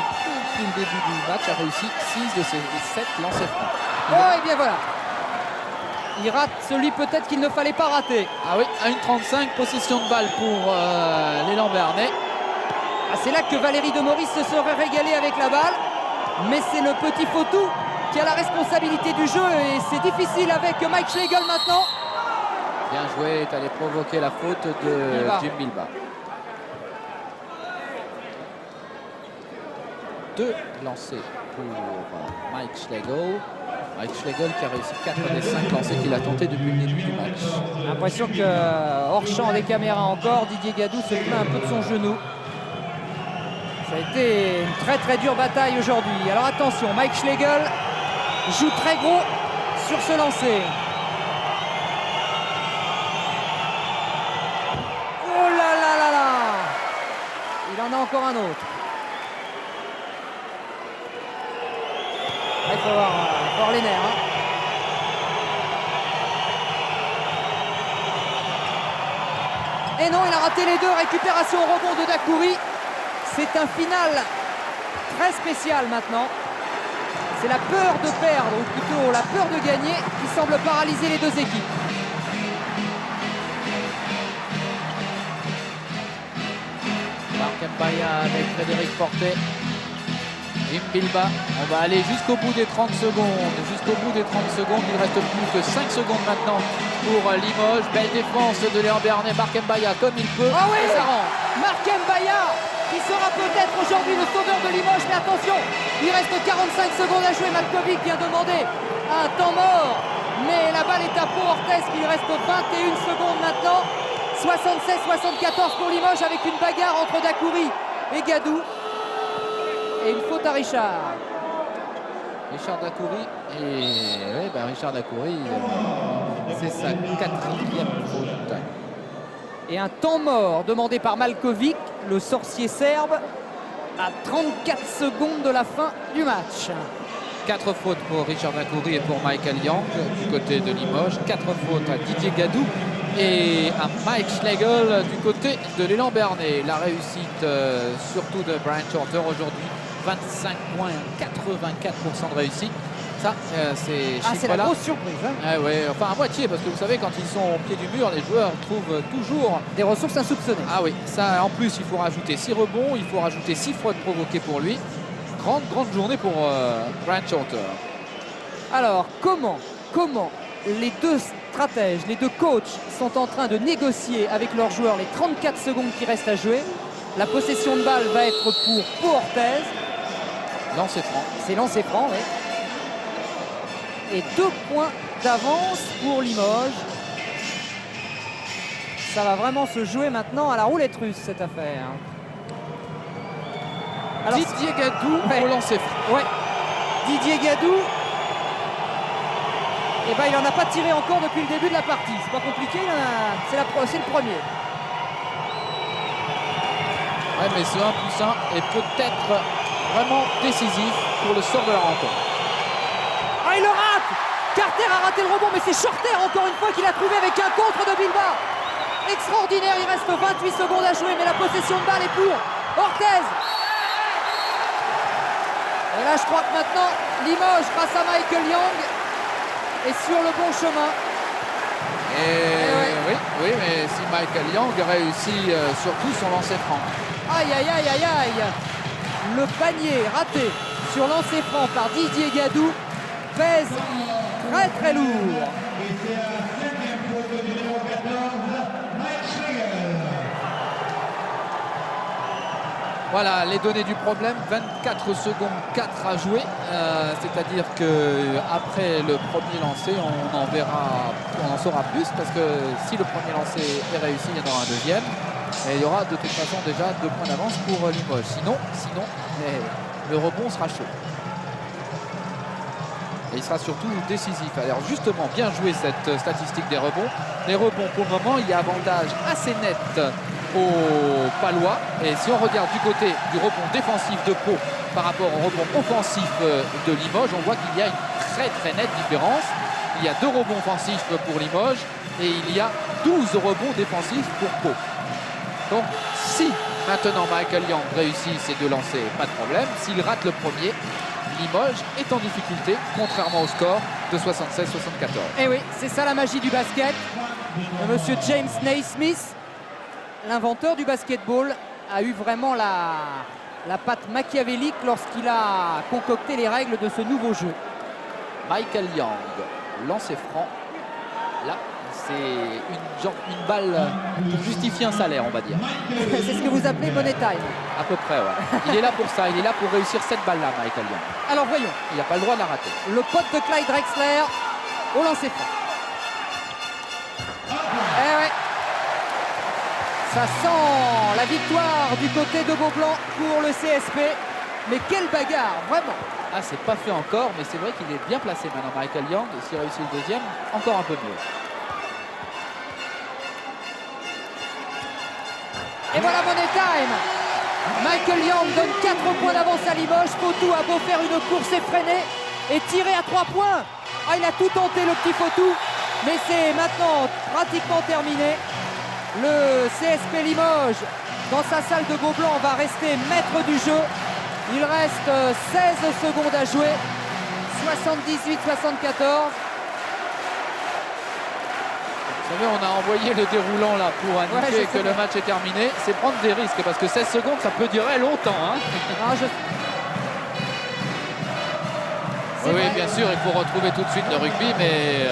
[SPEAKER 1] qui, depuis le début du match, a réussi 6 de ses 7 lancers francs.
[SPEAKER 2] Oh, et bien voilà. Il rate celui peut-être qu'il ne fallait pas rater.
[SPEAKER 1] Ah oui, à 1,35, possession de balle pour l'élan Bernais.
[SPEAKER 2] Ah, c'est là que Valérie de Maurice se serait régalé avec la balle. Mais c'est le petit Fautou qui a la responsabilité du jeu et c'est difficile avec Mike Schlegel maintenant.
[SPEAKER 1] Bien joué, est allé provoquer la faute de Jim Bilbao. 2 lancés pour Mike Schlegel. Mike Schlegel qui a réussi 4 des 5 lancers qu'il a tenté depuis le début du match.
[SPEAKER 2] L'impression que hors champ des caméras encore, Didier Gadou se plaint un peu de son genou. Ça a été une très très dure bataille aujourd'hui. Alors attention, Mike Schlegel joue très gros sur ce lancer. Oh là là là là! Il en a encore un autre. Il faut voir les nerfs. Hein. Et non, il a raté les deux. Récupération au rebond de Dacoury. C'est un final très spécial maintenant. C'est la peur de perdre, ou plutôt la peur de gagner, qui semble paralyser les deux équipes.
[SPEAKER 1] Marc Mbaya avec Frédéric Fortet. Jim Bilbao, on va aller jusqu'au bout des 30 secondes. Jusqu'au bout des 30 secondes, il reste plus que 5 secondes maintenant pour Limoges. Belle défense de Léon Bernais, Marc Mbaya comme il peut.
[SPEAKER 2] Ah oui,
[SPEAKER 1] et ça rentre.
[SPEAKER 2] Marc Mbaya qui sera peut-être aujourd'hui le sauveur de Limoges. Mais attention, il reste 45 secondes à jouer. Malkovic vient demander un temps mort. Mais la balle est à Pau Orthez qui lui reste 21 secondes maintenant. 76-74 pour Limoges avec une bagarre entre Dacoury et Gadou. Et une faute à Richard.
[SPEAKER 1] Richard Dacoury. Et oui, Richard Dacoury, c'est sa 4e faute.
[SPEAKER 2] Et un temps mort demandé par Malkovic, le sorcier serbe, à 34 secondes de la fin du match.
[SPEAKER 1] 4 fautes pour Richard Dacoury et pour Michael Young du côté de Limoges. 4 fautes à Didier Gadou et à Mike Schlegel du côté de l'élan Bernais. La réussite surtout de Brian Shorter aujourd'hui. 25 points, 84% de réussite. Ça,
[SPEAKER 2] c'est la grosse surprise. Hein.
[SPEAKER 1] Ah ouais, enfin à moitié, parce que vous savez, quand ils sont au pied du mur, les joueurs trouvent toujours
[SPEAKER 2] des ressources insoupçonnées.
[SPEAKER 1] Ah oui, ça en plus, il faut rajouter 6 rebonds, il faut rajouter 6 fautes provoquées pour lui. Grande journée pour Brian Shorter.
[SPEAKER 2] Alors, comment les deux stratèges, les deux coachs sont en train de négocier avec leurs joueurs les 34 secondes qui restent à jouer. La possession de balle va être pour Pau Orthez.
[SPEAKER 1] Lancer franc.
[SPEAKER 2] C'est lancé franc, oui. Et 2 points d'avance pour Limoges. Ça va vraiment se jouer maintenant à la roulette russe, cette affaire.
[SPEAKER 1] Alors, Didier Gadou pour lancer franc.
[SPEAKER 2] Ouais. Didier Gadou. Eh ben, il n'en a pas tiré encore depuis le début de la partie. C'est pas compliqué, c'est le premier.
[SPEAKER 1] Ouais, mais ce 1+1 est peut-être vraiment décisif pour le sort de la rencontre.
[SPEAKER 2] Ah, il le rate! Carter a raté le rebond, mais c'est Shorter encore une fois qu'il a trouvé avec un contre de Bilbao. Extraordinaire, il reste 28 secondes à jouer, mais la possession de balle est pour Orthez. Et là, je crois que maintenant, Limoges, grâce à Michael Young, est sur le bon chemin.
[SPEAKER 1] Oui, mais si Michael Young réussit surtout son lancer franc.
[SPEAKER 2] Aïe, aïe, aïe, aïe, aïe. Le panier raté sur lancer franc par Didier Gadou pèse très très lourd.
[SPEAKER 3] Et c'est la 5e faute du numéro 14, Mike Schlegel.
[SPEAKER 1] Voilà les données du problème, 24 secondes 4 à jouer, c'est-à-dire qu'après le premier lancer, on en saura plus, parce que si le premier lancer est réussi, il y en aura un deuxième, et il y aura de toute façon déjà 2 points d'avance pour Limoges. Sinon, le rebond sera chaud. Et il sera surtout décisif. Alors justement, bien joué cette statistique des rebonds. Les rebonds, pour le moment, il y a avantage assez net aux Palois. Et si on regarde du côté du rebond défensif de Pau par rapport au rebond offensif de Limoges, on voit qu'il y a une très très nette différence. Il y a 2 rebonds offensifs pour Limoges et il y a 12 rebonds défensifs pour Pau. Donc si Maintenant, Michael Young réussit ses 2 lancers, pas de problème. S'il rate le premier, Limoges est en difficulté, contrairement au score de 76-74.
[SPEAKER 2] Et oui, c'est ça la magie du basket. Monsieur James Naismith, l'inventeur du basketball, a eu vraiment la patte machiavélique lorsqu'il a concocté les règles de ce nouveau jeu.
[SPEAKER 1] Michael Young, lancer franc. Là, c'est une balle pour justifier un salaire, on va dire.
[SPEAKER 2] C'est ce que vous appelez money time.
[SPEAKER 1] À peu près, ouais. Il est là pour ça, il est là pour réussir cette balle-là, Michael Young.
[SPEAKER 2] Alors voyons,
[SPEAKER 1] Il n'a pas le droit de la rater.
[SPEAKER 2] le pote de Clyde Drexler au lancer franc. Eh ouais. Ça sent la victoire du côté de Beaublanc pour le CSP. Mais quelle bagarre, vraiment.
[SPEAKER 1] Ah, c'est pas fait encore, mais c'est vrai qu'il est bien placé maintenant, Michael Young. Et s'il réussit le deuxième, encore un peu mieux.
[SPEAKER 2] Et voilà money time. Michael Young donne 4 points d'avance à Limoges. Fautou a beau faire une course effrénée et tirer à 3 points. Ah, il a tout tenté le petit Fautou, mais c'est maintenant pratiquement terminé. Le CSP Limoges, dans sa salle de Beaublanc, va rester maître du jeu. Il reste 16 secondes à jouer. 78-74.
[SPEAKER 1] Vous savez, on a envoyé le déroulant là pour indiquer que le match est terminé. C'est prendre des risques parce que 16 secondes, ça peut durer longtemps. Hein.
[SPEAKER 2] Non,
[SPEAKER 1] Oui, bien sûr, il faut retrouver tout de suite le rugby, mais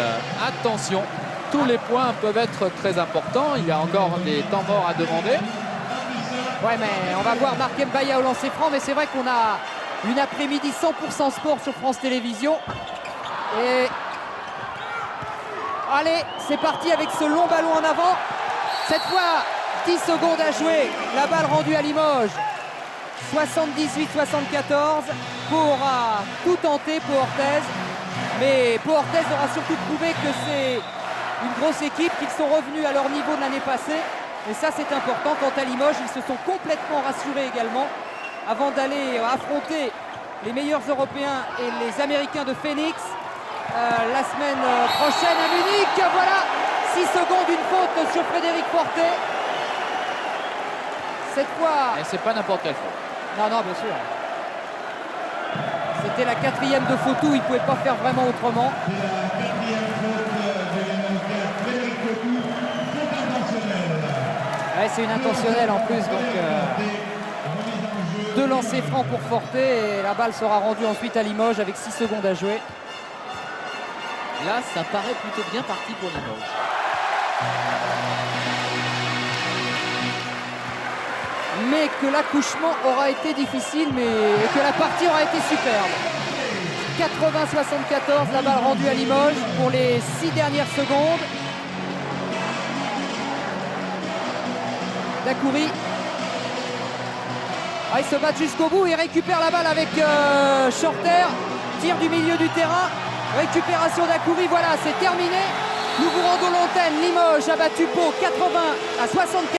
[SPEAKER 1] attention, tous les points peuvent être très importants. Il y a encore des temps morts à demander.
[SPEAKER 2] Ouais, mais on va voir Marc Mbaya au lancer franc, mais c'est vrai qu'on a une après-midi 100% sport sur France Télévisions. Et allez, c'est parti avec ce long ballon en avant. Cette fois, 10 secondes à jouer. La balle rendue à Limoges. 78-74. Pau aura tout tenté, Pau Orthez. Mais Pau Orthez aura surtout prouvé que c'est une grosse équipe, qu'ils sont revenus à leur niveau de l'année passée. Et ça, c'est important. Quant à Limoges, ils se sont complètement rassurés également avant d'aller affronter les meilleurs Européens et les Américains de Phoenix la semaine prochaine à Munich. Voilà, 6 secondes, une faute sur Frédéric Fortet. Cette fois...
[SPEAKER 1] Et c'est pas n'importe quelle faute.
[SPEAKER 2] Non, non, bien sûr. C'était la 4e de Fautou, il ne pouvait pas faire vraiment autrement.
[SPEAKER 3] C'est la 4e faute de l'Américain Frédéric Fautou, faute intentionnelle.
[SPEAKER 2] Ouais, c'est une intentionnelle en plus, donc 2 lancers francs pour Fortet et la balle sera rendue ensuite à Limoges avec 6 secondes à jouer.
[SPEAKER 1] Là, ça paraît plutôt bien parti pour Limoges.
[SPEAKER 2] Mais que l'accouchement aura été difficile, mais que la partie aura été superbe. 80-74, la balle rendue à Limoges pour les 6 dernières secondes. Dacoury. Ah, ils se battent jusqu'au bout, il récupère la balle avec Shorter. Tir du milieu du terrain. Récupération d'Dacoury, voilà, c'est terminé. Nous vous rendons l'antenne. Limoges a battu Pau 80-74.